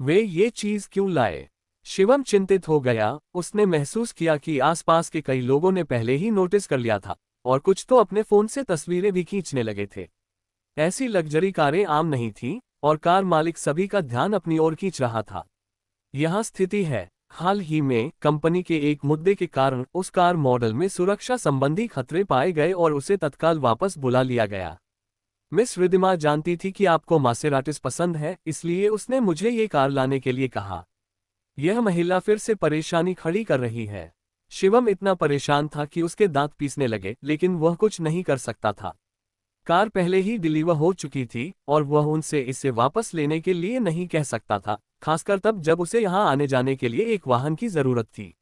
वे ये चीज क्यों लाए? शिवम चिंतित हो गया। उसने महसूस किया कि आसपास के कई लोगों ने पहले ही नोटिस कर लिया था और कुछ तो अपने फोन से तस्वीरें भी खींचने लगे थे। ऐसी लग्जरी कारें आम नहीं थीं और कार मालिक सभी का ध्यान अपनी ओर खींच रहा था। यह स्थिति है। हाल ही में कंपनी के एक मुद्दे के कारण उस कार मॉडल में सुरक्षा संबंधी खतरे पाए गए और उसे तत्काल वापस बुला लिया गया। मिस रिद्धिमा जानती थी कि आपको मासेराटिस पसंद है, इसलिए उसने मुझे ये कार लाने के लिए कहा। यह महिला फिर से परेशानी खड़ी कर रही है। शिवम इतना परेशान था कि उसके दांत पीसने लगे, लेकिन वह कुछ नहीं कर सकता था। कार पहले ही डिलीवर हो चुकी थी और वह उनसे इसे वापस लेने के लिए नहीं कह सकता था, खासकर तब जब उसे यहां आने जाने के लिए एक वाहन की जरूरत थी।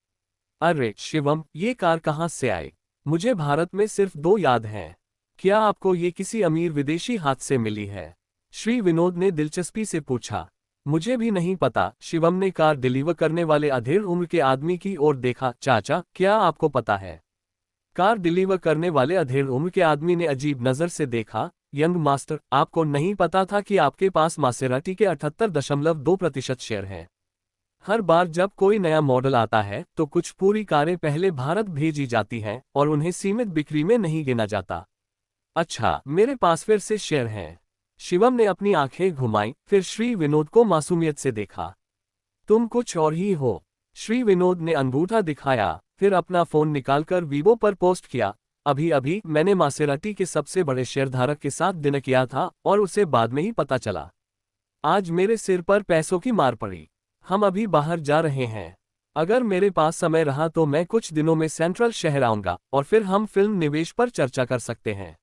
अरे शिवम, ये कार कहां से आई? मुझे भारत में सिर्फ 2 याद हैं। क्या आपको ये किसी अमीर विदेशी हाथ से मिली है? श्री विनोद ने दिलचस्पी से पूछा। मुझे भी नहीं पता। शिवम ने कार डिलीवर करने वाले अधेड़ उम्र के आदमी की ओर देखा। चाचा, क्या आपको पता है? कार डिलीवर करने वाले अधेड़ उम्र के आदमी ने अजीब नजर से देखा। यंग मास्टर, आपको नहीं पता था कि आपके पास मासेराटी के 78.2% शेयर हैं। हर बार जब कोई नया मॉडल आता है तो कुछ पूरी कारें पहले भारत भेजी जाती हैं और उन्हें सीमित बिक्री में नहीं गिना जाता। अच्छा, मेरे पास फिर से शेयर हैं। शिवम ने अपनी आंखें घुमाई, फिर श्री विनोद को मासूमियत से देखा। तुम कुछ और ही हो। श्री विनोद ने अंगूठा दिखाया, फिर अपना फोन निकालकर वीवो पर पोस्ट किया। अभी अभी मैंने मासेराटी के सबसे बड़े शेयरधारक के साथ डिनर किया था और उसे बाद में ही पता चला। आज मेरे सिर पर पैसों की मार पड़ी। हम अभी बाहर जा रहे हैं। अगर मेरे पास समय रहा तो मैं कुछ दिनों में सेंट्रल शहर आऊंगा और फिर हम फिल्म निवेश पर चर्चा कर सकते हैं।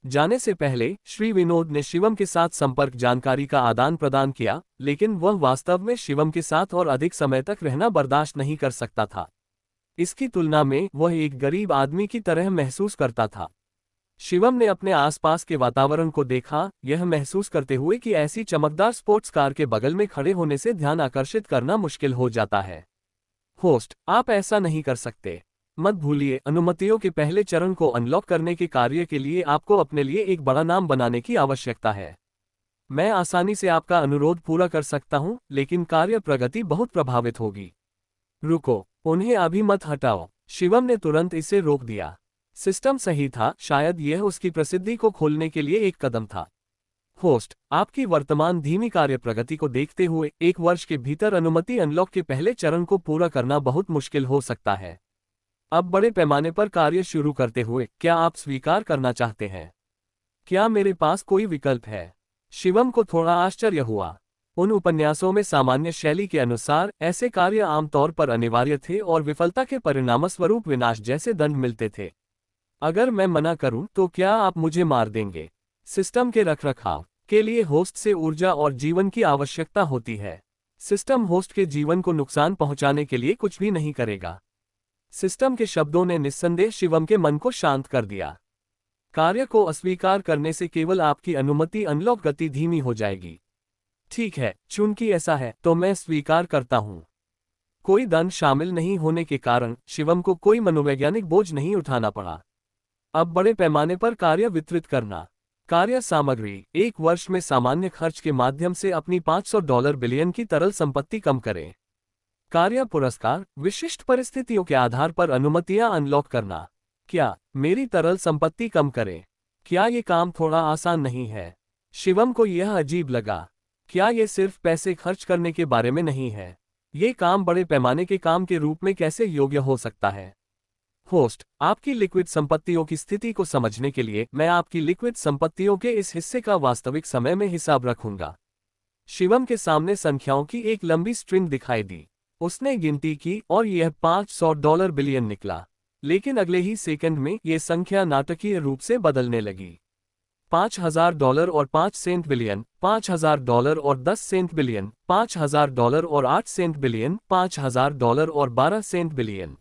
जाने से पहले श्री विनोद ने शिवम के साथ संपर्क जानकारी का आदान प्रदान किया, लेकिन वह वास्तव में शिवम के साथ और अधिक समय तक रहना बर्दाश्त नहीं कर सकता था। इसकी तुलना में वह एक गरीब आदमी की तरह महसूस करता था। शिवम ने अपने आसपास के वातावरण को देखा, यह महसूस करते हुए कि ऐसी चमकदार स्पोर्ट्स कार के बगल में खड़े होने से ध्यान आकर्षित करना मुश्किल हो जाता है। होस्ट, आप ऐसा नहीं कर सकते। मत भूलिए, अनुमतियों के पहले चरण को अनलॉक करने के कार्य के लिए आपको अपने लिए एक बड़ा नाम बनाने की आवश्यकता है। मैं आसानी से आपका अनुरोध पूरा कर सकता हूं, लेकिन कार्य प्रगति बहुत प्रभावित होगी। रुको, उन्हें अभी मत हटाओ। शिवम ने तुरंत इसे रोक दिया। सिस्टम सही था, शायद यह उसकी प्रसिद्धि को खोलने के लिए एक कदम था। होस्ट, आपकी वर्तमान धीमी कार्य प्रगति को देखते हुए 1 वर्ष के भीतर अनुमति अनलॉक के पहले चरण को पूरा करना बहुत मुश्किल हो सकता है। अब बड़े पैमाने पर कार्य शुरू करते हुए क्या आप स्वीकार करना चाहते हैं? क्या मेरे पास कोई विकल्प है? शिवम को थोड़ा आश्चर्य हुआ। उन उपन्यासों में सामान्य शैली के अनुसार ऐसे कार्य आमतौर पर अनिवार्य थे और विफलता के परिणामस्वरूप विनाश जैसे दंड मिलते थे। अगर मैं मना करूं तो क्या आप मुझे मार देंगे? सिस्टम के रखरखाव के लिए होस्ट से ऊर्जा और जीवन की आवश्यकता होती है। सिस्टम होस्ट के जीवन को नुकसान पहुंचाने के लिए कुछ भी नहीं करेगा। सिस्टम के शब्दों ने निस्संदेह शिवम के मन को शांत कर दिया। कार्य को अस्वीकार करने से केवल आपकी अनुमति अनलॉक गति धीमी हो जाएगी। ठीक है, चूंकि ऐसा है तो मैं स्वीकार करता हूं। कोई दंड शामिल नहीं होने के कारण शिवम को कोई मनोवैज्ञानिक बोझ नहीं उठाना पड़ा। अब बड़े पैमाने पर कार्य वितरित करना। कार्य सामग्री, 1 वर्ष में सामान्य खर्च के माध्यम से अपनी $500 बिलियन की तरल संपत्ति कम करें। कार्य पुरस्कार, विशिष्ट परिस्थितियों के आधार पर अनुमतियां अनलॉक करना। क्या मेरी तरल संपत्ति कम करें? क्या ये काम थोड़ा आसान नहीं है? शिवम को यह अजीब लगा। क्या ये सिर्फ पैसे खर्च करने के बारे में नहीं है? ये काम बड़े पैमाने के काम के रूप में कैसे योग्य हो सकता है? होस्ट, आपकी लिक्विड संपत्तियों की स्थिति को समझने के लिए मैं आपकी लिक्विड संपत्तियों के इस हिस्से का वास्तविक समय में हिसाब रखूंगा। शिवम के सामने संख्याओं की एक लंबी स्ट्रिंग दिखाई दी। उसने गिनती की और यह $500 बिलियन निकला। लेकिन अगले ही सेकंड में यह संख्या नाटकीय रूप से बदलने लगी। $5000 और 5 सेंट बिलियन, $5000 और 10 सेंट बिलियन, $5000 और 8 सेंट बिलियन, $5000 और 12 सेंट बिलियन।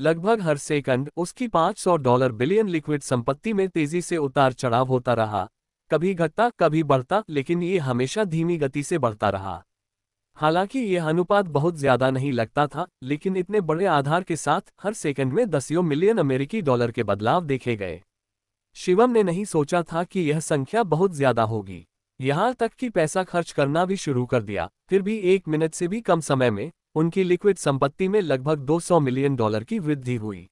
लगभग हर सेकंड उसकी $500 बिलियन लिक्विड संपत्ति में तेजी से उतार चढ़ाव होता रहा, कभी घटता कभी बढ़ता, लेकिन ये हमेशा धीमी गति से बढ़ता रहा। हालांकि यह अनुपात बहुत ज्यादा नहीं लगता था, लेकिन इतने बड़े आधार के साथ हर सेकंड में दसियों मिलियन अमेरिकी डॉलर के बदलाव देखे गए। शिवम ने नहीं सोचा था कि यह संख्या बहुत ज्यादा होगी। यहां तक कि पैसा खर्च करना भी शुरू कर दिया, फिर भी 1 मिनट से भी कम समय में उनकी लिक्विड संपत्ति में लगभग $200 मिलियन की वृद्धि हुई।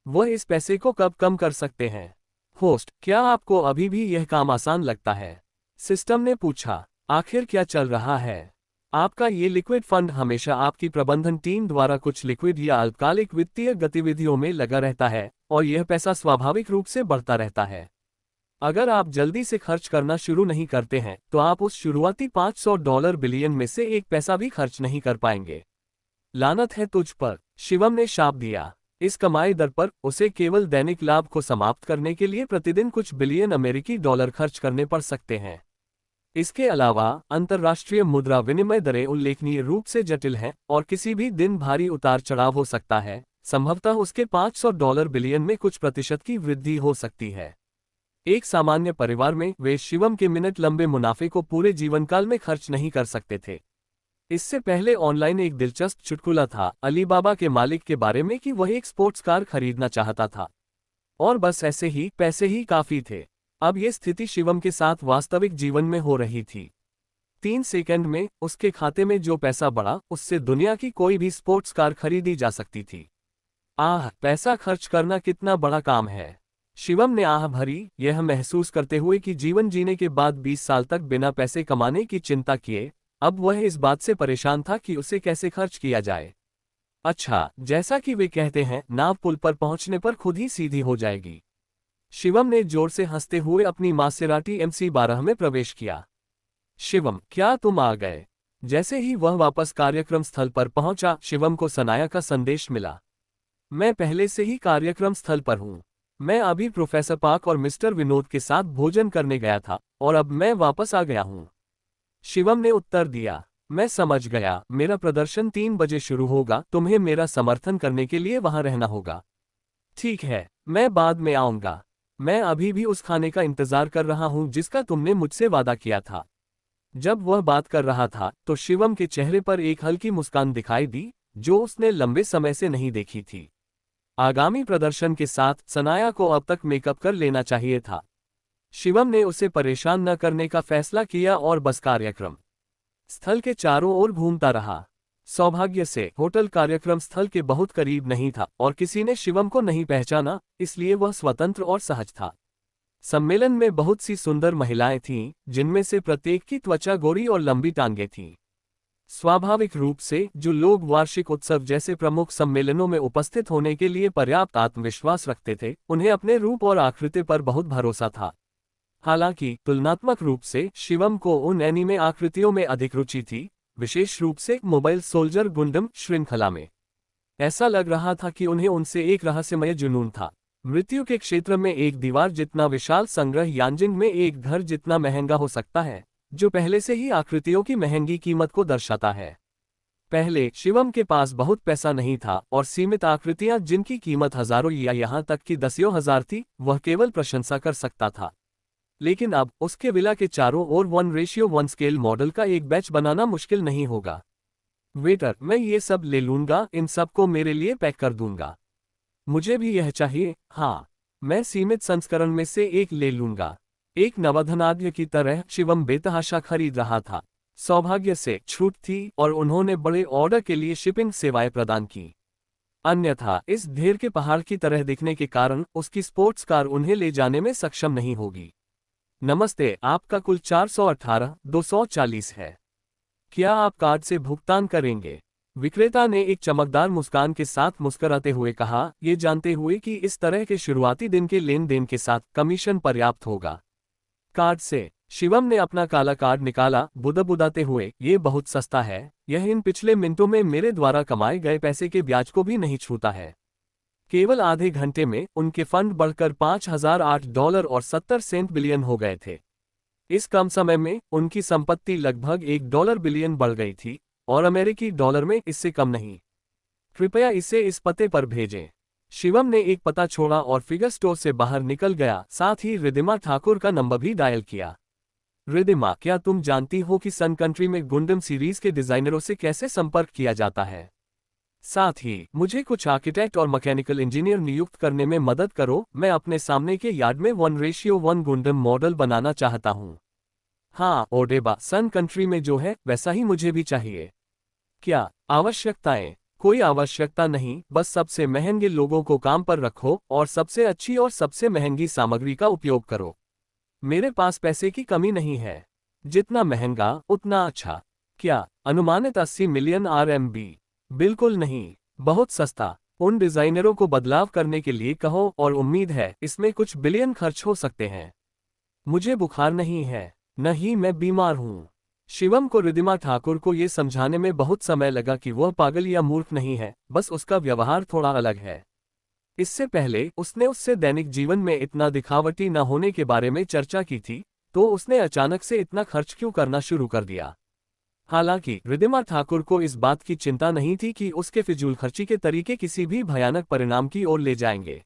वह इस पैसे को कब कम कर सकते हैं? होस्ट, क्या आपको अभी भी यह काम आसान लगता है? सिस्टम ने पूछा। आखिर क्या चल रहा है? आपका ये लिक्विड फंड हमेशा आपकी प्रबंधन टीम द्वारा कुछ लिक्विड या अल्पकालिक वित्तीय गतिविधियों में लगा रहता है और यह पैसा स्वाभाविक रूप से बढ़ता रहता है। अगर आप जल्दी से खर्च करना शुरू नहीं करते हैं तो आप उस शुरुआती $500 बिलियन में से एक पैसा भी खर्च नहीं कर पाएंगे। लानत है तुझ पर, शिवम ने शाप दिया। इस कमाई दर पर उसे केवल दैनिक लाभ को समाप्त करने के लिए प्रतिदिन कुछ बिलियन अमेरिकी डॉलर खर्च करने पड़ सकते हैं। इसके अलावा अंतर्राष्ट्रीय मुद्रा विनिमय दरें उल्लेखनीय रूप से जटिल हैं और किसी भी दिन भारी उतार चढ़ाव हो सकता है। संभवतः उसके $500 बिलियन में कुछ प्रतिशत की वृद्धि हो सकती है। एक सामान्य परिवार में वे शिवम के मिनट लंबे मुनाफे को पूरे जीवनकाल में खर्च नहीं कर सकते थे। इससे पहले ऑनलाइन एक दिलचस्प चुटकुला था अलीबाबा के मालिक के बारे में कि वह एक स्पोर्ट्स कार खरीदना चाहता था और बस ऐसे ही पैसे ही काफी थे। अब यह स्थिति शिवम के साथ वास्तविक जीवन में हो रही थी। 3 सेकंड में उसके खाते में जो पैसा बढ़ा उससे दुनिया की कोई भी स्पोर्ट्स कार खरीदी जा सकती थी। आह, पैसा खर्च करना कितना बड़ा काम है। शिवम ने आह भरी, यह महसूस करते हुए कि जीवन जीने के बाद 20 साल तक बिना पैसे कमाने की चिंता किए अब वह इस बात से परेशान था कि उसे कैसे खर्च किया जाए। अच्छा, जैसा कि वे कहते हैं, नाव पुल पर पहुंचने पर खुद ही सीधी हो जाएगी। शिवम ने जोर से हंसते हुए अपनी मासेराटी MC12 में प्रवेश किया। शिवम, क्या तुम आ गए? जैसे ही वह वापस कार्यक्रम स्थल पर पहुंचा, शिवम को सनाया का संदेश मिला। मैं पहले से ही कार्यक्रम स्थल पर हूं। मैं अभी प्रोफेसर पार्क और मिस्टर विनोद के साथ भोजन करने गया था और अब मैं वापस आ गया हूं। शिवम ने उत्तर दिया। मैं समझ गया, मेरा प्रदर्शन 3 बजे शुरू होगा, तुम्हें मेरा समर्थन करने के लिए वहां रहना होगा। ठीक है, मैं बाद में आऊंगा। मैं अभी भी उस खाने का इंतजार कर रहा हूं जिसका तुमने मुझसे वादा किया था। जब वह बात कर रहा था तो शिवम के चेहरे पर एक हल्की मुस्कान दिखाई दी जो उसने लंबे समय से नहीं देखी थी। आगामी प्रदर्शन के साथ सनाया को अब तक मेकअप कर लेना चाहिए था। शिवम ने उसे परेशान न करने का फैसला किया और बस कार्यक्रम स्थल के चारों ओर घूमता रहा। सौभाग्य से होटल कार्यक्रम स्थल के बहुत करीब नहीं था और किसी ने शिवम को नहीं पहचाना, इसलिए वह स्वतंत्र और सहज था। सम्मेलन में बहुत सी सुंदर महिलाएं थीं, जिनमें से प्रत्येक की त्वचा गोरी और लंबी टांगें थीं। स्वाभाविक रूप से जो लोग वार्षिक उत्सव जैसे प्रमुख सम्मेलनों में उपस्थित होने के लिए पर्याप्त आत्मविश्वास रखते थे, उन्हें अपने रूप और आकृति पर बहुत भरोसा था। हालांकि तुलनात्मक रूप से शिवम को उन एनीमे आकृतियों में अधिक रुचि थी, विशेष रूप से मोबाइल सोल्जर गुंडम श्रृंखला में। ऐसा लग रहा था कि उन्हें उनसे एक रहस्यमय जुनून था। मृत्यु के क्षेत्र में एक दीवार जितना विशाल संग्रह यांजिंग में एक घर जितना महंगा हो सकता है, जो पहले से ही आकृतियों की महंगी कीमत को दर्शाता है। पहले शिवम के पास बहुत पैसा नहीं था और सीमित आकृतियां जिनकी कीमत हजारों या यहां तक कि दसियों हजार थी, वह केवल प्रशंसा कर सकता था। लेकिन अब उसके विला के चारों ओर 1:1 स्केल मॉडल का एक बैच बनाना मुश्किल नहीं होगा। वेटर, मैं ये सब ले लूंगा, इन सब को मेरे लिए पैक कर दूंगा। मुझे भी यह चाहिए। हाँ, मैं सीमित संस्करण में से एक ले लूंगा। एक नवधनाढ्य की तरह शिवम बेतहाशा खरीद रहा था। सौभाग्य से छूट थी और उन्होंने बड़े ऑर्डर के लिए शिपिंग सेवाएं प्रदान की। अन्यथा इस ढेर के पहाड़ की तरह दिखने के कारण उसकी स्पोर्ट्स कार उन्हें ले जाने में सक्षम नहीं होगी। नमस्ते, आपका कुल 418,240 है। क्या आप कार्ड से भुगतान करेंगे? विक्रेता ने एक चमकदार मुस्कान के साथ मुस्कुराते हुए कहा, ये जानते हुए कि इस तरह के शुरुआती दिन के लेन देन के साथ कमीशन पर्याप्त होगा। कार्ड से। शिवम ने अपना काला कार्ड निकाला, बुदबुदाते हुए, ये बहुत सस्ता है, यह इन पिछले मिनटों में मेरे द्वारा कमाए गए पैसे के ब्याज को भी नहीं छूता है। केवल आधे घंटे में उनके फंड बढ़कर $5,008.70 बिलियन हो गए थे। इस कम समय में उनकी संपत्ति लगभग $1 बिलियन बढ़ गई थी, और अमेरिकी डॉलर में इससे कम नहीं। कृपया इसे इस पते पर भेजें। शिवम ने एक पता छोड़ा और फिगर स्टोर से बाहर निकल गया, साथ ही रिद्धिमा ठाकुर का नंबर भी डायल किया। रिद्धिमा, क्या तुम जानती हो कि सन कंट्री में गुंडम सीरीज के डिजाइनरों से कैसे संपर्क किया जाता है? साथ ही मुझे कुछ आर्किटेक्ट और मैकेनिकल इंजीनियर नियुक्त करने में मदद करो। मैं अपने सामने के यार्ड में 1:1 गुंडम मॉडल बनाना चाहता हूँ। हाँ ओडेबा, सन कंट्री में जो है वैसा ही मुझे भी चाहिए। क्या आवश्यकताएं? कोई आवश्यकता नहीं, बस सबसे महंगे लोगों को काम पर रखो और सबसे अच्छी और सबसे महंगी सामग्री का उपयोग करो। मेरे पास पैसे की कमी नहीं है। जितना महंगा उतना अच्छा। क्या अनुमानित 80 मिलियन RMB? बिल्कुल नहीं, बहुत सस्ता। उन डिजाइनरों को बदलाव करने के लिए कहो और उम्मीद है इसमें कुछ बिलियन खर्च हो सकते हैं। मुझे बुखार नहीं है, न ही मैं बीमार हूँ। शिवम को रिद्धिमा ठाकुर को ये समझाने में बहुत समय लगा कि वह पागल या मूर्ख नहीं है, बस उसका व्यवहार थोड़ा अलग है। इससे पहले उसने उससे दैनिक जीवन में इतना दिखावटी न होने के बारे में चर्चा की थी, तो उसने अचानक से इतना खर्च क्यों करना शुरू कर दिया। हालांकि रिद्धिमा ठाकुर को इस बात की चिंता नहीं थी कि उसके फिजूल खर्ची के तरीके किसी भी भयानक परिणाम की ओर ले जाएंगे।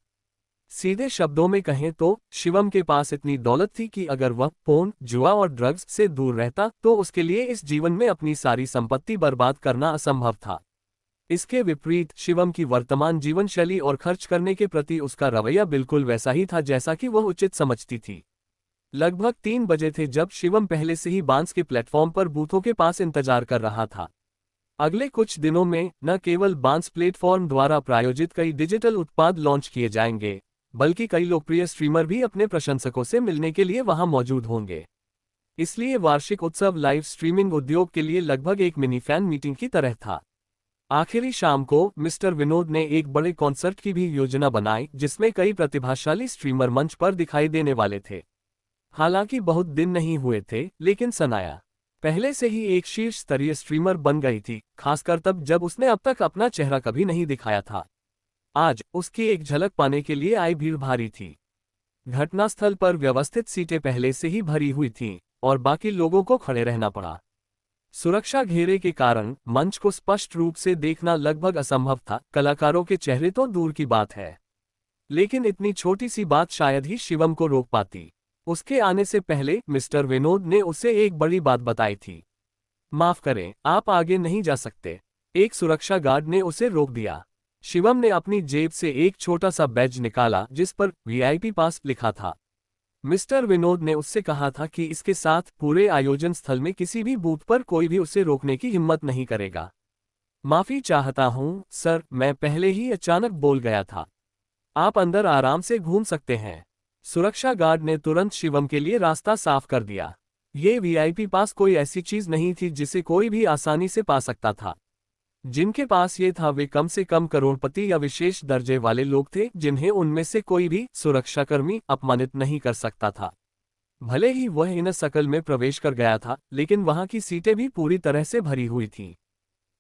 सीधे शब्दों में कहें तो शिवम के पास इतनी दौलत थी कि अगर वह पोर्न, जुआ और ड्रग्स से दूर रहता तो उसके लिए इस जीवन में अपनी सारी संपत्ति बर्बाद करना असंभव था। इसके विपरीत शिवम की वर्तमान जीवन शैली और खर्च करने के प्रति उसका रवैया बिल्कुल वैसा ही था जैसा कि वह उचित समझती थी। लगभग 3 बजे थे जब शिवम पहले से ही बांस के प्लेटफॉर्म पर बूथों के पास इंतजार कर रहा था। अगले कुछ दिनों में न केवल बांस प्लेटफॉर्म द्वारा प्रायोजित कई डिजिटल उत्पाद लॉन्च किए जाएंगे, बल्कि कई लोकप्रिय स्ट्रीमर भी अपने प्रशंसकों से मिलने के लिए वहां मौजूद होंगे। इसलिए वार्षिक उत्सव लाइव स्ट्रीमिंग उद्योग के लिए लगभग एक मिनी फैन मीटिंग की तरह था। आखिरी शाम को मिस्टर विनोद ने एक बड़े कॉन्सर्ट की भी योजना बनाई, जिसमें कई प्रतिभाशाली स्ट्रीमर मंच पर दिखाई देने वाले थे। हालांकि बहुत दिन नहीं हुए थे, लेकिन सनाया पहले से ही एक शीर्ष स्तरीय स्ट्रीमर बन गई थी, खासकर तब जब उसने अब तक अपना चेहरा कभी नहीं दिखाया था। आज उसकी एक झलक पाने के लिए आई भीड़ भारी थी। घटनास्थल पर व्यवस्थित सीटें पहले से ही भरी हुई थीं और बाकी लोगों को खड़े रहना पड़ा। सुरक्षा घेरे के कारण मंच को स्पष्ट रूप से देखना लगभग असंभव था। कलाकारों के चेहरे तो दूर की बात है, लेकिन इतनी छोटी सी बात शायद ही शिवम को रोक पाती। उसके आने से पहले मिस्टर विनोद ने उसे एक बड़ी बात बताई थी। माफ करें, आप आगे नहीं जा सकते, एक सुरक्षा गार्ड ने उसे रोक दिया। शिवम ने अपनी जेब से एक छोटा सा बैज निकाला जिस पर VIP पास लिखा था। मिस्टर विनोद ने उससे कहा था कि इसके साथ पूरे आयोजन स्थल में किसी भी बूथ पर कोई भी उसे रोकने की हिम्मत नहीं करेगा। माफी चाहता हूं सर, मैं पहले ही अचानक बोल गया था। आप अंदर आराम से घूम सकते हैं। सुरक्षा गार्ड ने तुरंत शिवम के लिए रास्ता साफ कर दिया। ये वीआईपी पास कोई ऐसी चीज नहीं थी जिसे कोई भी आसानी से पा सकता था। जिनके पास ये था वे कम से कम करोड़पति या विशेष दर्जे वाले लोग थे जिन्हें उनमें से कोई भी सुरक्षाकर्मी अपमानित नहीं कर सकता था। भले ही वह इनर सर्कल में प्रवेश कर गया था, लेकिन वहां की सीटें भी पूरी तरह से भरी हुई थीं।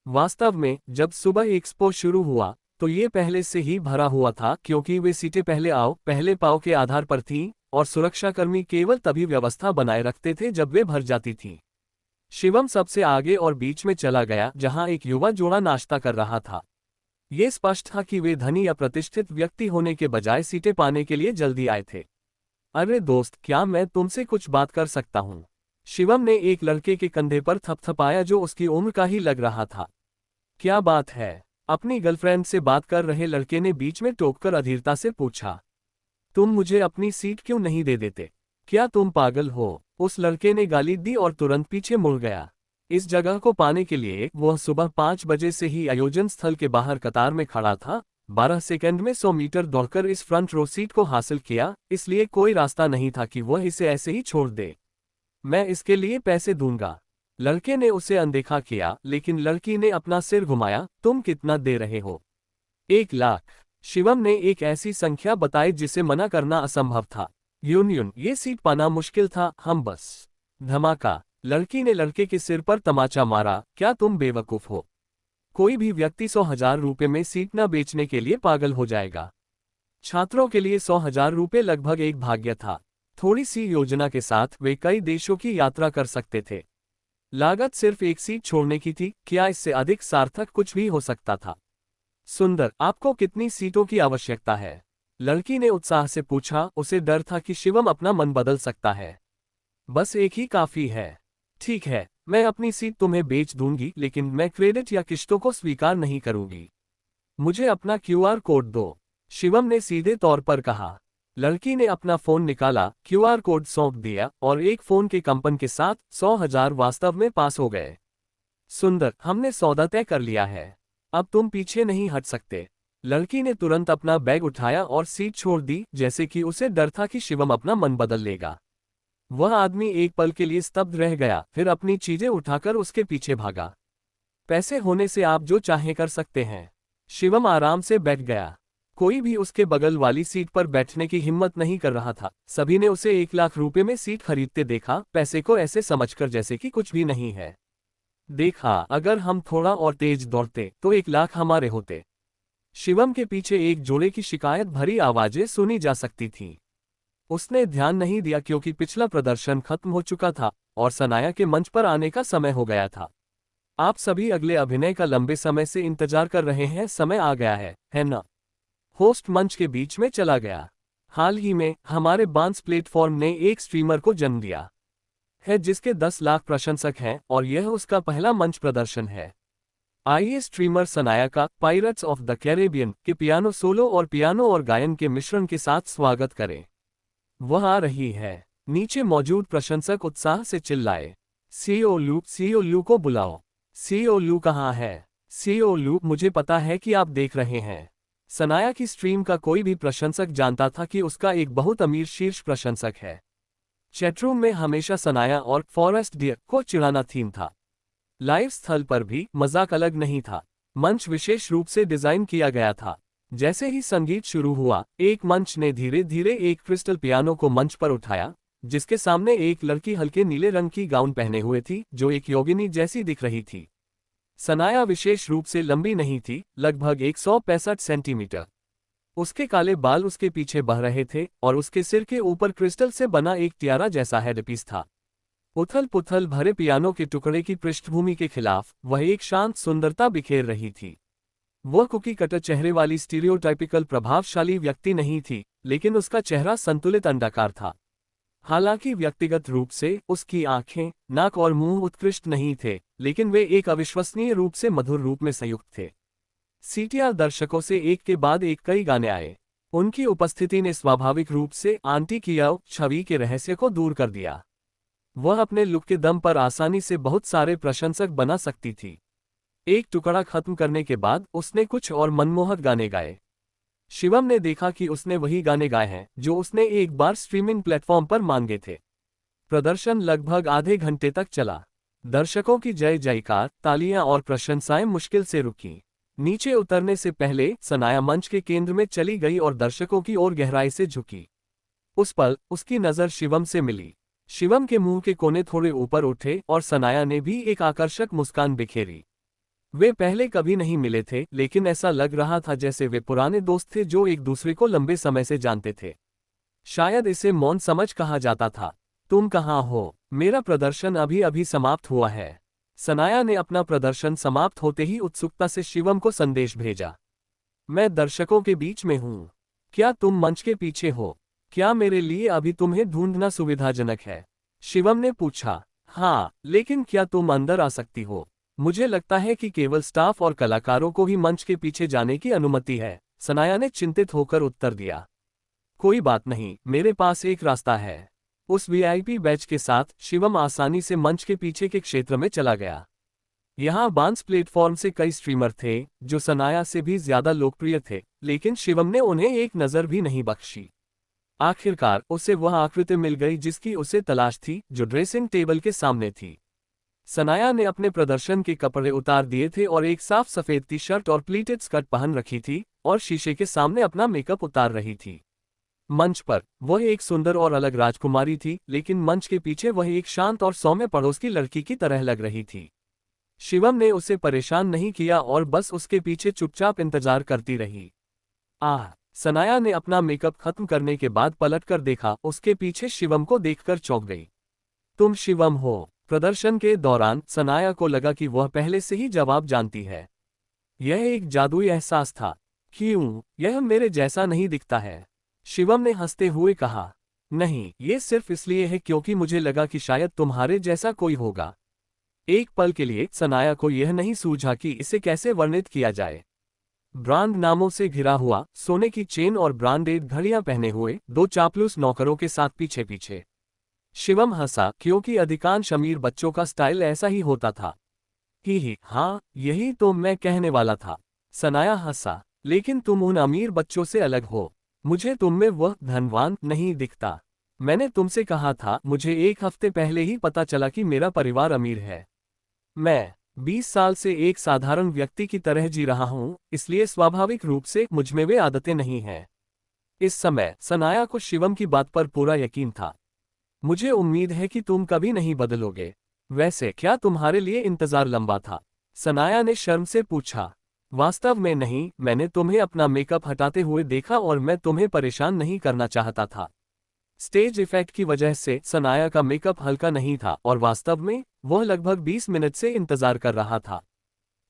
वास्तव में जब सुबह एक्सपो शुरू हुआ तो ये पहले से ही भरा हुआ था, क्योंकि वे सीटें पहले आओ पहले पाओ के आधार पर थीं और सुरक्षाकर्मी केवल तभी व्यवस्था बनाए रखते थे जब वे भर जाती थीं। शिवम सबसे आगे और बीच में चला गया जहां एक युवा जोड़ा नाश्ता कर रहा था। ये स्पष्ट था कि वे धनी या प्रतिष्ठित व्यक्ति होने के बजाय सीटें पाने के लिए जल्दी आए थे। अरे दोस्त, क्या मैं तुमसे कुछ बात कर सकता हूँ? शिवम ने एक लड़के के कंधे पर थपथपाया जो उसकी उम्र का ही लग रहा था। क्या बात है? अपनी गर्लफ्रेंड से बात कर रहे लड़के ने बीच में टोककर अधीरता से पूछा। तुम मुझे अपनी सीट क्यों नहीं दे देते? क्या तुम पागल हो? उस लड़के ने गाली दी और तुरंत पीछे मुड़ गया। इस जगह को पाने के लिए वह सुबह 5 बजे से ही आयोजन स्थल के बाहर कतार में खड़ा था। 12 सेकंड में 100 मीटर दौड़कर इस फ्रंट रो सीट को हासिल किया, इसलिए कोई रास्ता नहीं था कि वह इसे ऐसे ही छोड़ दे। मैं इसके लिए पैसे दूंगा। लड़के ने उसे अनदेखा किया, लेकिन लड़की ने अपना सिर घुमाया। तुम कितना दे रहे हो? 1 लाख। शिवम ने एक ऐसी संख्या बताई जिसे मना करना असंभव था। यूनियन, ये सीट पाना मुश्किल था, हम बस। धमाका। लड़की ने लड़के के सिर पर तमाचा मारा। क्या तुम बेवकूफ हो? कोई भी व्यक्ति 100,000 रुपये में सीट न बेचने के लिए पागल हो जाएगा। छात्रों के लिए 100,000 रुपये लगभग एक भाग्य था। थोड़ी सी योजना के साथ वे कई देशों की यात्रा कर सकते थे। लागत सिर्फ एक सीट छोड़ने की थी। क्या इससे अधिक सार्थक कुछ भी हो सकता था? सुंदर, आपको कितनी सीटों की आवश्यकता है? लड़की ने उत्साह से पूछा। उसे डर था कि शिवम अपना मन बदल सकता है। बस एक ही काफी है। ठीक है, मैं अपनी सीट तुम्हें बेच दूंगी, लेकिन मैं क्रेडिट या किश्तों को स्वीकार नहीं करूंगी। मुझे अपना क्यूआर कोड दो, शिवम ने सीधे तौर पर कहा। लड़की ने अपना फोन निकाला, क्यूआर कोड सौंप दिया और एक फोन के कंपन के साथ 100,000 वास्तव में पास हो गए। सुंदर, हमने सौदा तय कर लिया है। अब तुम पीछे नहीं हट सकते। लड़की ने तुरंत अपना बैग उठाया और सीट छोड़ दी, जैसे कि उसे डर था कि शिवम अपना मन बदल लेगा। वह आदमी एक पल के लिए स्तब्ध रह गया, फिर अपनी चीजें उठाकर उसके पीछे भागा। पैसे होने से आप जो चाहें कर सकते हैं। शिवम आराम से बैठ गया। कोई भी उसके बगल वाली सीट पर बैठने की हिम्मत नहीं कर रहा था। सभी ने उसे 1 लाख रुपए में सीट खरीदते देखा, पैसे को ऐसे समझकर जैसे कि कुछ भी नहीं है। देखा, अगर हम थोड़ा और तेज दौड़ते तो 1 लाख हमारे होते। शिवम के पीछे एक जोड़े की शिकायत भरी आवाजें सुनी जा सकती थीं। उसने ध्यान नहीं दिया क्योंकि पिछला प्रदर्शन खत्म हो चुका था और सनाया के मंच पर आने का समय हो गया था। आप सभी अगले अभिनय का लंबे समय से इंतजार कर रहे हैं, समय आ गया है ना? होस्ट मंच के बीच में चला गया। हाल ही में हमारे बांस प्लेटफॉर्म ने एक स्ट्रीमर को जन्म दिया है जिसके 10 लाख प्रशंसक हैं और यह उसका पहला मंच प्रदर्शन है। आइए स्ट्रीमर सनाया का पायरेट्स ऑफ द कैरेबियन के पियानो सोलो और पियानो और गायन के मिश्रण के साथ स्वागत करें। वह आ रही है। नीचे मौजूद प्रशंसक उत्साह से चिल्लाए। सीओ लू को बुलाओ। सीओ लू कहाँ है? सीओ लू, मुझे पता है कि आप देख रहे हैं। सनाया की स्ट्रीम का कोई भी प्रशंसक जानता था कि उसका एक बहुत अमीर शीर्ष प्रशंसक है। चैटरूम में हमेशा सनाया और फॉरेस्ट डियर को चिढ़ाना थीम था। लाइव स्थल पर भी मजाक अलग नहीं था। मंच विशेष रूप से डिजाइन किया गया था। जैसे ही संगीत शुरू हुआ, एक मंच ने धीरे धीरे एक क्रिस्टल पियानो को मंच पर उठाया, जिसके सामने एक लड़की हल्के नीले रंग की गाउन पहने हुए थी जो एक योगिनी जैसी दिख रही थी। सनाया विशेष रूप से लंबी नहीं थी, लगभग 165 सेंटीमीटर। उसके काले बाल उसके पीछे बह रहे थे और उसके सिर के ऊपर क्रिस्टल से बना एक टियारा जैसा हेडपीस था। उथल पुथल भरे पियानो के टुकड़े की पृष्ठभूमि के खिलाफ वह एक शांत सुंदरता बिखेर रही थी। वह कुकी कटर चेहरे वाली स्टीरियोटाइपिकल प्रभावशाली व्यक्ति नहीं थी, लेकिन उसका चेहरा संतुलित अंडाकार था। हालांकि व्यक्तिगत रूप से उसकी आंखें, नाक और मुंह उत्कृष्ट नहीं थे, लेकिन वे एक अविश्वसनीय रूप से मधुर रूप में संयुक्त थे। सीटीआर दर्शकों से एक के बाद एक कई गाने आए। उनकी उपस्थिति ने स्वाभाविक रूप से आंटी कियाओ छवि के रहस्य को दूर कर दिया। वह अपने लुक के दम पर आसानी से बहुत सारे प्रशंसक बना सकती थी। एक टुकड़ा खत्म करने के बाद उसने कुछ और मनमोहक गाने गाए। शिवम ने देखा कि उसने वही गाने गाए हैं जो उसने एक बार स्ट्रीमिंग प्लेटफॉर्म पर मांगे थे। प्रदर्शन लगभग आधे घंटे तक चला। दर्शकों की जय जयकार, तालियां और प्रशंसाएं मुश्किल से रुकीं। नीचे उतरने से पहले सनाया मंच के केंद्र में चली गई और दर्शकों की ओर गहराई से झुकी। उस पल उसकी नज़र शिवम से मिली। शिवम के मुंह के कोने थोड़े ऊपर उठे और सनाया ने भी एक आकर्षक मुस्कान बिखेरी। वे पहले कभी नहीं मिले थे, लेकिन ऐसा लग रहा था जैसे वे पुराने दोस्त थे जो एक दूसरे को लंबे समय से जानते थे। शायद इसे मौन समझ कहा जाता था। तुम कहाँ हो? मेरा प्रदर्शन अभी अभी समाप्त हुआ है। सनाया ने अपना प्रदर्शन समाप्त होते ही उत्सुकता से शिवम को संदेश भेजा। मैं दर्शकों के बीच में हूँ। क्या तुम मंच के पीछे हो? क्या मेरे लिए अभी तुम्हें ढूंढना सुविधाजनक है? शिवम ने पूछा। हाँ, लेकिन क्या तुम अंदर आ सकती हो? मुझे लगता है कि केवल स्टाफ और कलाकारों को ही मंच के पीछे जाने की अनुमति है, सनाया ने चिंतित होकर उत्तर दिया। कोई बात नहीं, मेरे पास एक रास्ता है। उस वीआईपी बैच के साथ शिवम आसानी से मंच के पीछे के क्षेत्र में चला गया। यहाँ बांस प्लेटफॉर्म से कई स्ट्रीमर थे जो सनाया से भी ज्यादा लोकप्रिय थे, लेकिन शिवम ने उन्हें एक नज़र भी नहीं बख्शी। आखिरकार उसे वह आकृति मिल गई जिसकी उसे तलाश थी, जो ड्रेसिंग टेबल के सामने थी। सनाया ने अपने प्रदर्शन के कपड़े उतार दिए थे और एक साफ सफेद टी शर्ट और प्लीटेड स्कर्ट पहन रखी थी और शीशे के सामने अपना मेकअप उतार रही थी। मंच पर वह एक सुंदर और अलग राजकुमारी थी, लेकिन मंच के पीछे वह एक शांत और सौम्य पड़ोस की लड़की की तरह लग रही थी। शिवम ने उसे परेशान नहीं किया और बस उसके पीछे चुपचाप इंतजार करती रही। सनाया ने अपना मेकअप खत्म करने के बाद पलटकर देखा। उसके पीछे शिवम को देखकर चौंक गई। तुम शिवम हो? प्रदर्शन के दौरान सनाया को लगा कि वह पहले से ही जवाब जानती है। यह एक जादुई एहसास था। क्यों, यह मेरे जैसा नहीं दिखता है? शिवम ने हंसते हुए कहा। नहीं, ये सिर्फ इसलिए है क्योंकि मुझे लगा कि शायद तुम्हारे जैसा कोई होगा। एक पल के लिए सनाया को यह नहीं सूझा कि इसे कैसे वर्णित किया जाए। ब्रांड नामों से घिरा हुआ, सोने की चेन और ब्रांडेड घड़ियां पहने हुए दो चापलूस नौकरों के साथ पीछे पीछे। शिवम हंसा, क्योंकि अधिकांश अमीर बच्चों का स्टाइल ऐसा ही होता था। ही, हाँ, यही तो मैं कहने वाला था। सनाया हंसा। लेकिन तुम उन अमीर बच्चों से अलग हो। मुझे तुम में वह धनवान नहीं दिखता। मैंने तुमसे कहा था, मुझे एक हफ्ते पहले ही पता चला कि मेरा परिवार अमीर है। मैं 20 साल से एक साधारण व्यक्ति की तरह जी रहा हूँ, इसलिए स्वाभाविक रूप से मुझमें वे आदतें नहीं हैं। इस समय सनाया को शिवम की बात पर पूरा यकीन था। मुझे उम्मीद है कि तुम कभी नहीं बदलोगे। वैसे क्या तुम्हारे लिए इंतजार लंबा था? सनाया ने शर्म से पूछा। वास्तव में नहीं, मैंने तुम्हें अपना मेकअप हटाते हुए देखा और मैं तुम्हें परेशान नहीं करना चाहता था। स्टेज इफेक्ट की वजह से सनाया का मेकअप हल्का नहीं था और वास्तव में वह लगभग 20 मिनट से इंतजार कर रहा था।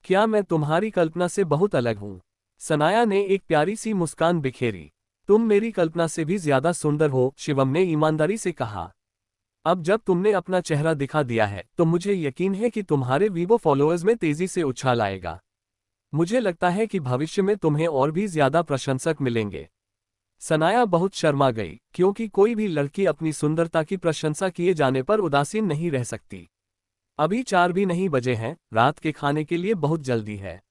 क्या मैं तुम्हारी कल्पना से बहुत अलग हूँ? सनाया ने एक प्यारी सी मुस्कान बिखेरी। तुम मेरी कल्पना से भी ज्यादा सुंदर हो, शिवम ने ईमानदारी से कहा। अब जब तुमने अपना चेहरा दिखा दिया है तो मुझे यकीन है कि तुम्हारे वीवो फॉलोअर्स में तेजी से उछाल आएगा। मुझे लगता है कि भविष्य में तुम्हें और भी ज्यादा प्रशंसक मिलेंगे। सनाया बहुत शर्मा गई, क्योंकि कोई भी लड़की अपनी सुंदरता की प्रशंसा किए जाने पर उदासीन नहीं रह सकती। अभी 4 भी नहीं बजे हैं, रात के खाने के लिए बहुत जल्दी है।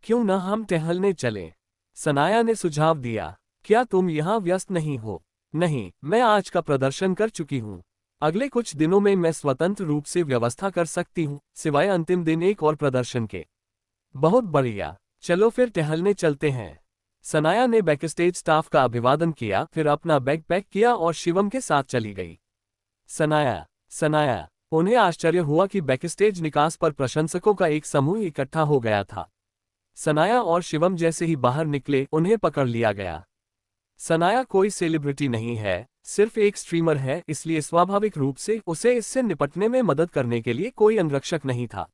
क्यों न हम टहलने चलें? सनाया ने सुझाव दिया। क्या तुम यहाँ व्यस्त नहीं हो? नहीं, मैं आज का प्रदर्शन कर चुकी हूँ। अगले कुछ दिनों में मैं स्वतंत्र रूप से व्यवस्था कर सकती हूँ, सिवाय अंतिम दिन एक और प्रदर्शन के। बहुत बढ़िया, चलो फिर टहलने चलते हैं। सनाया ने बैकस्टेज स्टाफ का अभिवादन किया, फिर अपना बैग पैक किया और शिवम के साथ चली गई। सनाया। उन्हें आश्चर्य हुआ कि बैकस्टेज निकास पर प्रशंसकों का एक समूह इकट्ठा हो गया था। सनाया और शिवम जैसे ही बाहर निकले, उन्हें पकड़ लिया गया। सनाया कोई सेलिब्रिटी नहीं है, सिर्फ एक स्ट्रीमर है, इसलिए स्वाभाविक रूप से उसे इससे निपटने में मदद करने के लिए कोई अंगरक्षक नहीं था।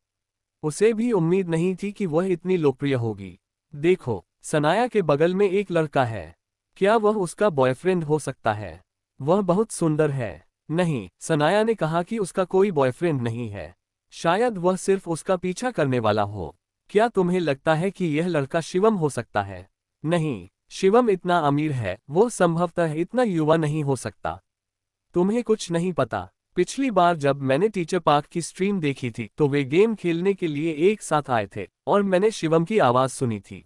उसे भी उम्मीद नहीं थी कि वह इतनी लोकप्रिय होगी। देखो, सनाया के बगल में एक लड़का है। क्या वह उसका बॉयफ्रेंड हो सकता है? वह बहुत सुंदर है। नहीं, सनाया ने कहा कि उसका कोई बॉयफ्रेंड नहीं है। शायद वह सिर्फ उसका पीछा करने वाला हो। क्या तुम्हें लगता है कि यह लड़का शिवम हो सकता है? नहीं, शिवम इतना अमीर है, वो संभवतः इतना युवा नहीं हो सकता। तुम्हें कुछ नहीं पता। पिछली बार जब मैंने टीचर पार्क की स्ट्रीम देखी थी तो वे गेम खेलने के लिए एक साथ आए थे और मैंने शिवम की आवाज सुनी थी।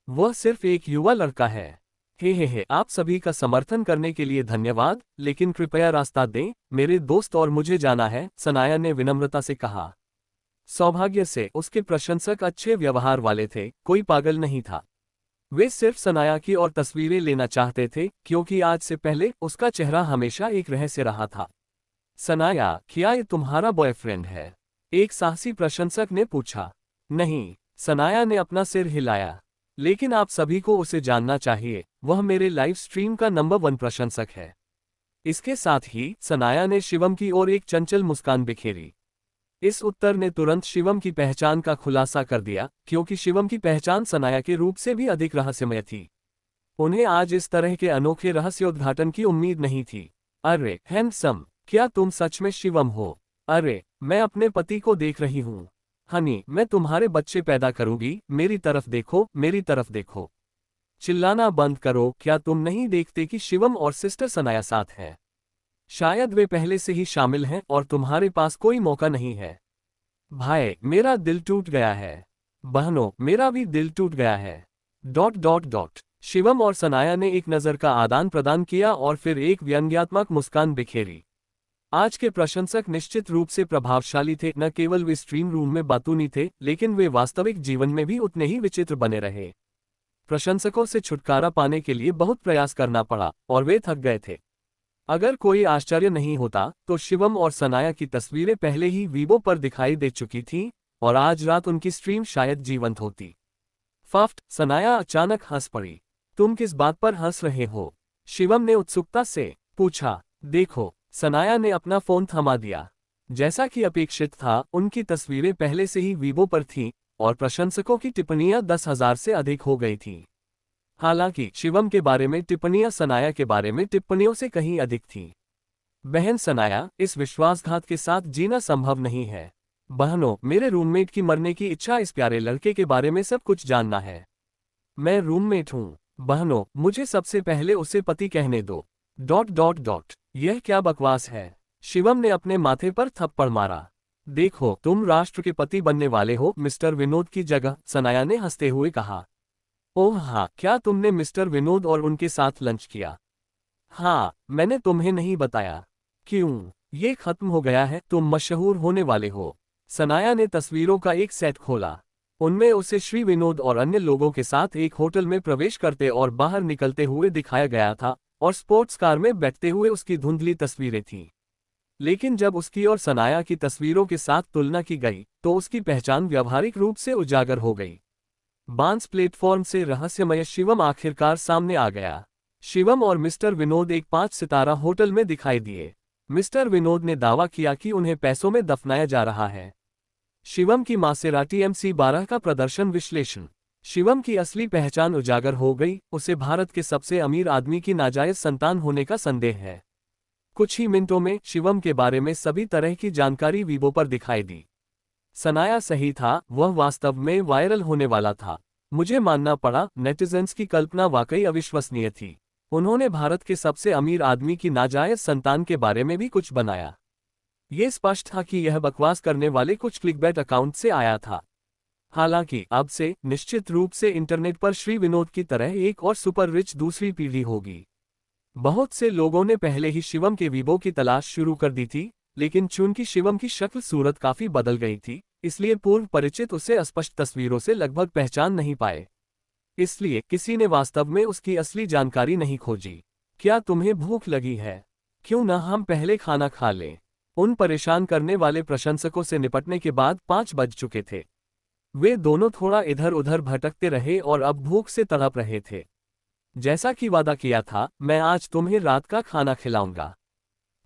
वह सिर्फ एक युवा लड़का है। हे आप सभी का समर्थन करने के लिए धन्यवाद, लेकिन कृपया रास्ता दें, मेरे दोस्त और मुझे जाना है, सनाया ने विनम्रता से कहा। सौभाग्य से उसके प्रशंसक अच्छे व्यवहार वाले थे, कोई पागल नहीं था। वे सिर्फ सनाया की और तस्वीरें लेना चाहते थे, क्योंकि आज से पहले उसका चेहरा हमेशा एक रहस्य रहा था। सनाया, क्या ये तुम्हारा बॉयफ्रेंड है? एक साहसी प्रशंसक ने पूछा। नहीं, सनाया ने अपना सिर हिलाया। लेकिन आप सभी को उसे जानना चाहिए, वह मेरे लाइव स्ट्रीम का नंबर 1 प्रशंसक है। इसके साथ ही सनाया ने शिवम की ओर एक चंचल मुस्कान बिखेरी। इस उत्तर ने तुरंत शिवम की पहचान का खुलासा कर दिया, क्योंकि शिवम की पहचान सनाया के रूप से भी अधिक रहस्यमय थी। उन्हें आज इस तरह के अनोखे रहस्योद्घाटन की उम्मीद नहीं थी। अरे हैंडसम, क्या तुम सच में शिवम हो? अरे, मैं अपने पति को देख रही हूँ। हनी, मैं तुम्हारे बच्चे पैदा करूंगी, मेरी तरफ देखो, मेरी तरफ देखो। चिल्लाना बंद करो, क्या तुम नहीं देखते कि शिवम और सिस्टर सनाया साथ हैं? शायद वे पहले से ही शामिल हैं और तुम्हारे पास कोई मौका नहीं है। भाई, मेरा दिल टूट गया है। बहनों, मेरा भी दिल टूट गया है। शिवम और सनाया ने एक नज़र का आदान प्रदान किया और फिर एक व्यंग्यात्मक मुस्कान बिखेरी। आज के प्रशंसक निश्चित रूप से प्रभावशाली थे, न केवल वे स्ट्रीम रूम में बातूनी थे, लेकिन वे वास्तविक जीवन में भी उतने ही विचित्र बने रहे। प्रशंसकों से छुटकारा पाने के लिए बहुत प्रयास करना पड़ा, और वे थक गए थे। अगर कोई आश्चर्य नहीं होता, तो शिवम और सनाया की तस्वीरें पहले ही वीवो पर दिखाई दे चुकी थीं, और आज रात उनकी स्ट्रीम शायद जीवंत होती। फफ्ट, सनाया अचानक हंस पड़ी। तुम किस बात पर हंस रहे हो? शिवम ने उत्सुकता से पूछा। देखो, सनाया ने अपना फोन थमा दिया। जैसा कि अपेक्षित था, उनकी तस्वीरें पहले से ही वीवो पर थीं, और प्रशंसकों की टिप्पणियां 10,000 से अधिक हो गई थीं। हालांकि शिवम के बारे में टिप्पणियां सनाया के बारे में टिप्पणियों से कहीं अधिक थीं। बहन सनाया, इस विश्वासघात के साथ जीना संभव नहीं है। बहनों, मेरे रूममेट की मरने की इच्छा इस प्यारे लड़के के बारे में सब कुछ जानना है। मैं रूममेट हूँ। बहनों, मुझे सबसे पहले उसे पति कहने दो। यह क्या बकवास है? शिवम ने अपने माथे पर थप्पड़ मारा। देखो, तुम राष्ट्र के पति बनने वाले हो, मिस्टर विनोद की जगह, सनाया ने हंसते हुए कहा। ओह हाँ, क्या तुमने मिस्टर विनोद और उनके साथ लंच किया? हाँ, मैंने तुम्हें नहीं बताया। क्यों? ये खत्म हो गया है, तुम मशहूर होने वाले हो। सनाया ने तस्वीरों का एक सेट खोला। उनमें उसे श्री विनोद और अन्य लोगों के साथ एक होटल में प्रवेश करते और बाहर निकलते हुए दिखाया गया था, और स्पोर्ट्स कार में बैठते हुए उसकी धुंधली तस्वीरें थीं। लेकिन जब उसकी और सनाया की तस्वीरों के साथ तुलना की गई, तो उसकी पहचान व्यावहारिक रूप से उजागर हो गई। बांस प्लेटफॉर्म से रहस्यमय शिवम आखिरकार सामने आ गया। शिवम और मिस्टर विनोद एक 5 सितारा होटल में दिखाई दिए। मिस्टर विनोद ने दावा किया कि उन्हें पैसों में दफनाया जा रहा है। शिवम की मासेराटी MC12 का प्रदर्शन विश्लेषण। शिवम की असली पहचान उजागर हो गई, उसे भारत के सबसे अमीर आदमी की नाजायज संतान होने का संदेह है। कुछ ही मिनटों में शिवम के बारे में सभी तरह की जानकारी वीबो पर दिखाई दी। सनाया सही था, वह वास्तव में वायरल होने वाला था। मुझे मानना पड़ा, नेटिजन्स की कल्पना वाकई अविश्वसनीय थी। उन्होंने भारत के सबसे अमीर आदमी की नाजायज संतान के बारे में भी कुछ बनाया। ये स्पष्ट था कि यह बकवास करने वाले कुछ क्लिकबैट अकाउंट से आया था। हालांकि अब से निश्चित रूप से इंटरनेट पर श्री विनोद की तरह एक और सुपर रिच दूसरी पीढ़ी होगी। बहुत से लोगों ने पहले ही शिवम के वीबो की तलाश शुरू कर दी थी, लेकिन चूंकि शिवम की शक्ल सूरत काफी बदल गई थी, इसलिए पूर्व परिचित उसे अस्पष्ट तस्वीरों से लगभग पहचान नहीं पाए। इसलिए किसी ने वास्तव में उसकी असली जानकारी नहीं खोजी। क्या तुम्हें भूख लगी है? क्यों न हम पहले खाना खा लें? उन परेशान करने वाले प्रशंसकों से निपटने के बाद 5 बज चुके थे। वे दोनों थोड़ा इधर उधर भटकते रहे और अब भूख से तड़प रहे थे। जैसा कि वादा किया था, मैं आज तुम्हें रात का खाना खिलाऊंगा।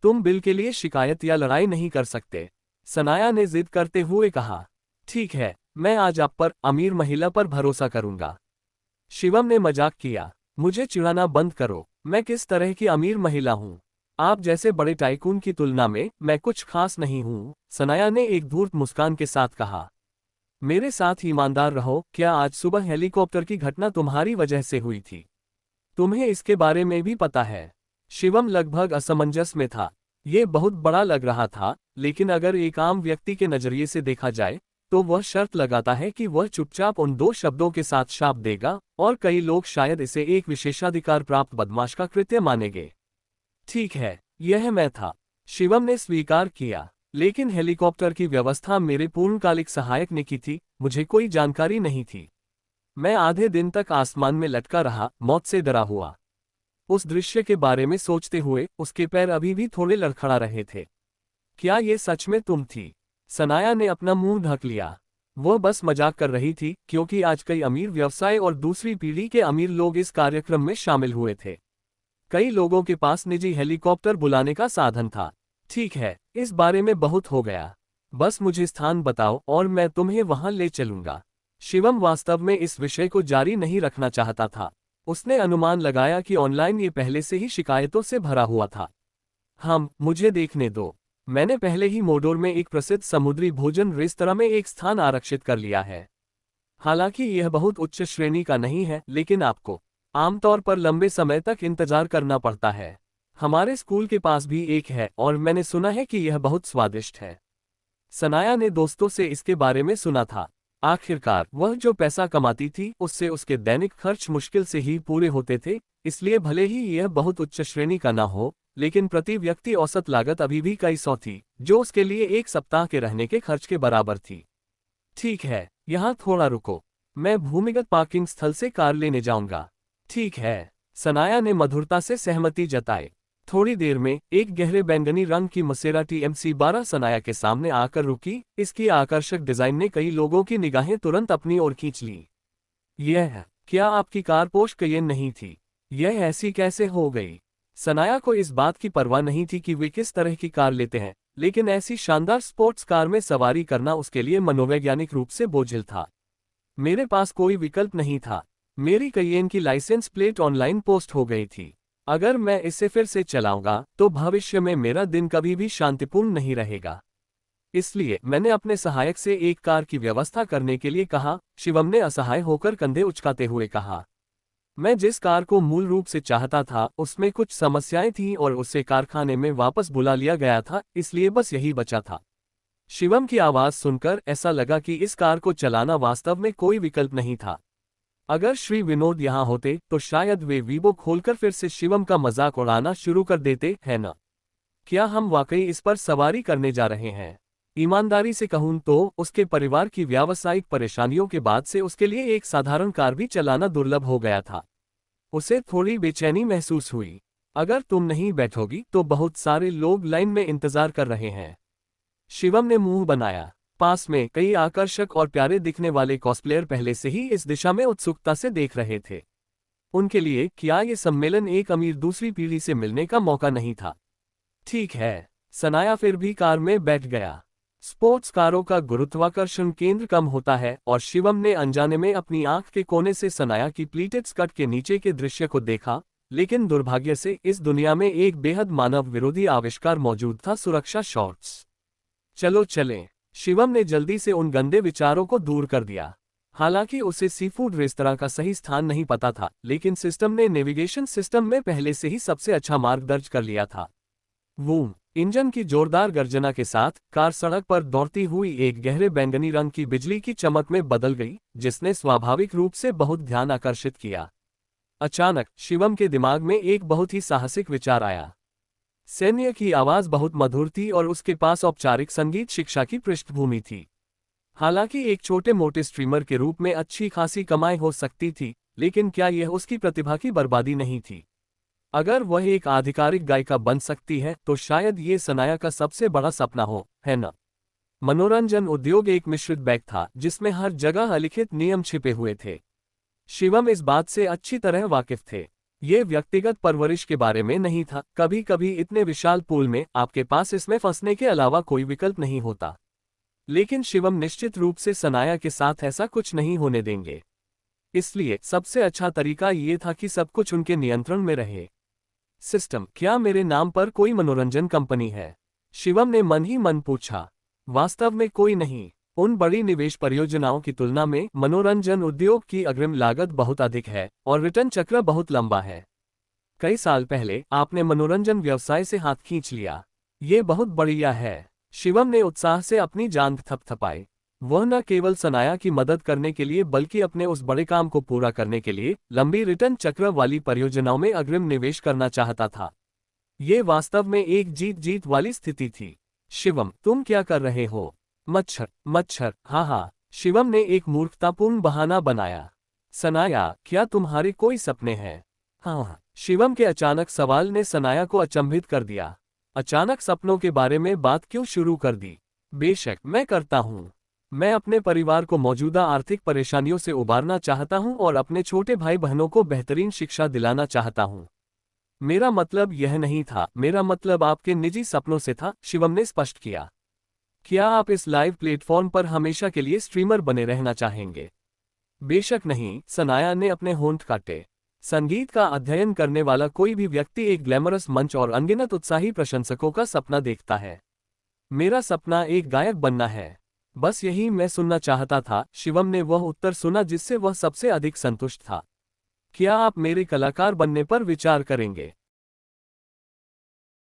तुम बिल के लिए शिकायत या लड़ाई नहीं कर सकते, सनाया ने जिद करते हुए कहा। ठीक है, मैं आज आप पर, अमीर महिला पर भरोसा करूंगा। शिवम ने मजाक किया। मुझे चिढ़ाना बंद करो, मैं किस तरह की अमीर महिला हूँ? आप जैसे बड़े टाइकून की तुलना में मैं कुछ खास नहीं हूँ, सनाया ने एक धूर्त मुस्कान के साथ कहा। मेरे साथ ईमानदार रहो, क्या आज सुबह हेलीकॉप्टर की घटना तुम्हारी वजह से हुई थी? तुम्हें इसके बारे में भी पता है? शिवम लगभग असमंजस में था। ये बहुत बड़ा लग रहा था, लेकिन अगर एक आम व्यक्ति के नजरिए से देखा जाए, तो वह शर्त लगाता है कि वह चुपचाप उन 2 शब्दों के साथ शाप देगा, और कई लोग शायद इसे एक विशेषाधिकार प्राप्त बदमाश का कृत्य मानेंगे। ठीक है, यह मैं था। शिवम ने स्वीकार किया। लेकिन हेलीकॉप्टर की व्यवस्था मेरे पूर्णकालिक सहायक ने की थी, मुझे कोई जानकारी नहीं थी। मैं आधे दिन तक आसमान में लटका रहा, मौत से डरा हुआ। उस दृश्य के बारे में सोचते हुए उसके पैर अभी भी थोड़े लड़खड़ा रहे थे। क्या ये सच में तुम थी? सनाया ने अपना मुंह ढक लिया। वह बस मजाक कर रही थी, क्योंकि आज कई अमीर व्यवसाय और दूसरी पीढ़ी के अमीर लोग इस कार्यक्रम में शामिल हुए थे। कई लोगों के पास निजी हेलीकॉप्टर बुलाने का साधन था। ठीक है, इस बारे में बहुत हो गया। बस मुझे स्थान बताओ और मैं तुम्हें वहां ले चलूंगा। शिवम वास्तव में इस विषय को जारी नहीं रखना चाहता था। उसने अनुमान लगाया कि ऑनलाइन ये पहले से ही शिकायतों से भरा हुआ था। मुझे देखने दो। मैंने पहले ही मोडोर में एक प्रसिद्ध समुद्री भोजन रेस्तरां में एक स्थान आरक्षित कर लिया है। हालांकि यह बहुत उच्च श्रेणी का नहीं है, लेकिन आपको आमतौर पर लंबे समय तक इंतजार करना पड़ता है। हमारे स्कूल के पास भी एक है और मैंने सुना है कि यह बहुत स्वादिष्ट है। सनाया ने दोस्तों से इसके बारे में सुना था। आखिरकार वह जो पैसा कमाती थी उससे उसके दैनिक खर्च मुश्किल से ही पूरे होते थे, इसलिए भले ही यह बहुत उच्च श्रेणी का ना हो, लेकिन प्रति व्यक्ति औसत लागत अभी भी कई सौ थी, जो उसके लिए 1 सप्ताह के रहने के खर्च के बराबर थी। ठीक है, यहाँ थोड़ा रुको। मैं भूमिगत पार्किंग स्थल से कार लेने जाऊंगा। ठीक है, सनाया ने मधुरता से सहमति जताई। थोड़ी देर में एक गहरे बैंगनी रंग की मसेराटी MC12 सनाया के सामने आकर रुकी। इसकी आकर्षक डिजाइन ने कई लोगों की निगाहें तुरंत अपनी ओर खींच ली। क्या आपकी कार पोर्श कयेन नहीं थी? यह ऐसी कैसे हो गई? सनाया को इस बात की परवाह नहीं थी कि वे किस तरह की कार लेते हैं, लेकिन ऐसी शानदार स्पोर्ट्स कार में सवारी करना उसके लिए मनोवैज्ञानिक रूप से बोझिल था। मेरे पास कोई विकल्प नहीं था। मेरी कयेन की लाइसेंस प्लेट ऑनलाइन पोस्ट हो गई थी। अगर मैं इसे फिर से चलाऊंगा तो भविष्य में मेरा दिन कभी भी शांतिपूर्ण नहीं रहेगा। इसलिए मैंने अपने सहायक से एक कार की व्यवस्था करने के लिए कहा। शिवम ने असहाय होकर कंधे उचकाते हुए कहा। मैं जिस कार को मूल रूप से चाहता था उसमें कुछ समस्याएं थीं और उसे कारखाने में वापस बुला लिया गया था, इसलिए बस यही बचा था। शिवम की आवाज सुनकर ऐसा लगा कि इस कार को चलाना वास्तव में कोई विकल्प नहीं था। अगर श्री विनोद यहाँ होते तो शायद वे वीबो खोलकर फिर से शिवम का मजाक उड़ाना शुरू कर देते, है न? क्या हम वाकई इस पर सवारी करने जा रहे हैं? ईमानदारी से कहूं तो उसके परिवार की व्यावसायिक परेशानियों के बाद से उसके लिए एक साधारण कार भी चलाना दुर्लभ हो गया था। उसे थोड़ी बेचैनी महसूस हुई। अगर तुम नहीं बैठोगी तो बहुत सारे लोग लाइन में इंतजार कर रहे हैं। शिवम ने मुंह बनाया। पास में कई आकर्षक और प्यारे दिखने वाले कॉस्प्लेयर पहले से ही इस दिशा में उत्सुकता से देख रहे थे। उनके लिए क्या ये सम्मेलन एक अमीर दूसरी पीढ़ी से मिलने का मौका नहीं था? ठीक है, सनाया फिर भी कार में बैठ गया। स्पोर्ट्स कारों का गुरुत्वाकर्षण केंद्र कम होता है और शिवम ने अनजाने में अपनी आंख के कोने से सनाया की प्लीटेड स्कर्ट के नीचे के दृश्य को देखा, लेकिन दुर्भाग्य से इस दुनिया में एक बेहद मानव विरोधी आविष्कार मौजूद था, सुरक्षा शॉर्ट्स। चलो चलें। शिवम ने जल्दी से उन गंदे विचारों को दूर कर दिया। हालांकि उसे सीफूड रेस्तरां का सही स्थान नहीं पता था, लेकिन सिस्टम ने नेविगेशन सिस्टम में पहले से ही सबसे अच्छा मार्ग दर्ज कर लिया था। वूम! इंजन की जोरदार गर्जना के साथ कार सड़क पर दौड़ती हुई एक गहरे बैंगनी रंग की बिजली की चमक में बदल गई, जिसने स्वाभाविक रूप से बहुत ध्यान आकर्षित किया। अचानक शिवम के दिमाग में एक बहुत ही साहसिक विचार आया। सैन्य की आवाज बहुत मधुर थी और उसके पास औपचारिक संगीत शिक्षा की पृष्ठभूमि थी। हालांकि एक छोटे मोटे स्ट्रीमर के रूप में अच्छी खासी कमाई हो सकती थी, लेकिन क्या यह उसकी प्रतिभा की बर्बादी नहीं थी? अगर वह एक आधिकारिक गायिका बन सकती है तो शायद ये सनाया का सबसे बड़ा सपना हो, है न? मनोरंजन उद्योग एक मिश्रित बैग था जिसमें हर जगह अलिखित नियम छिपे हुए थे। शिवम इस बात से अच्छी तरह वाकिफ थे। ये व्यक्तिगत परवरिश के बारे में नहीं था। कभी कभी इतने विशाल पूल में आपके पास इसमें फंसने के अलावा कोई विकल्प नहीं होता। लेकिन शिवम निश्चित रूप से सनाया के साथ ऐसा कुछ नहीं होने देंगे। इसलिए सबसे अच्छा तरीका ये था कि सब कुछ उनके नियंत्रण में रहे। सिस्टम, क्या मेरे नाम पर कोई मनोरंजन कंपनी है? शिवम ने मन ही मन पूछा। वास्तव में कोई नहीं। उन बड़ी निवेश परियोजनाओं की तुलना में मनोरंजन उद्योग की अग्रिम लागत बहुत अधिक है और रिटर्न चक्र बहुत लंबा है। कई साल पहले आपने मनोरंजन व्यवसाय से हाथ खींच लिया। ये बहुत बढ़िया है। शिवम ने उत्साह से अपनी जांघ थपथपाई। वह न केवल सनाया की मदद करने के लिए बल्कि अपने उस बड़े काम को पूरा करने के लिए लंबी रिटर्न चक्र वाली परियोजनाओं में अग्रिम निवेश करना चाहता था। ये वास्तव में एक जीत जीत वाली स्थिति थी। शिवम, तुम क्या कर रहे हो? मच्छर मच्छर, हाँ हाँ, शिवम ने एक मूर्खतापूर्ण बहाना बनाया। सनाया, क्या तुम्हारे कोई सपने हैं? हाँ, शिवम के अचानक सवाल ने सनाया को अचंभित कर दिया। अचानक सपनों के बारे में बात क्यों शुरू कर दी? बेशक मैं करता हूँ। मैं अपने परिवार को मौजूदा आर्थिक परेशानियों से उबारना चाहता हूँ और अपने छोटे भाई बहनों को बेहतरीन शिक्षा दिलाना चाहता हूँ। मेरा मतलब यह नहीं था, मेरा मतलब आपके निजी सपनों से था, शिवम ने स्पष्ट किया। क्या आप इस लाइव प्लेटफॉर्म पर हमेशा के लिए स्ट्रीमर बने रहना चाहेंगे? बेशक नहीं, सनाया ने अपने होंठ काटे। संगीत का अध्ययन करने वाला कोई भी व्यक्ति एक ग्लैमरस मंच और अनगिनत उत्साही प्रशंसकों का सपना देखता है। मेरा सपना एक गायक बनना है। बस यही मैं सुनना चाहता था। शिवम ने वह उत्तर सुना जिससे वह सबसे अधिक संतुष्ट था। क्या आप मेरे कलाकार बनने पर विचार करेंगे?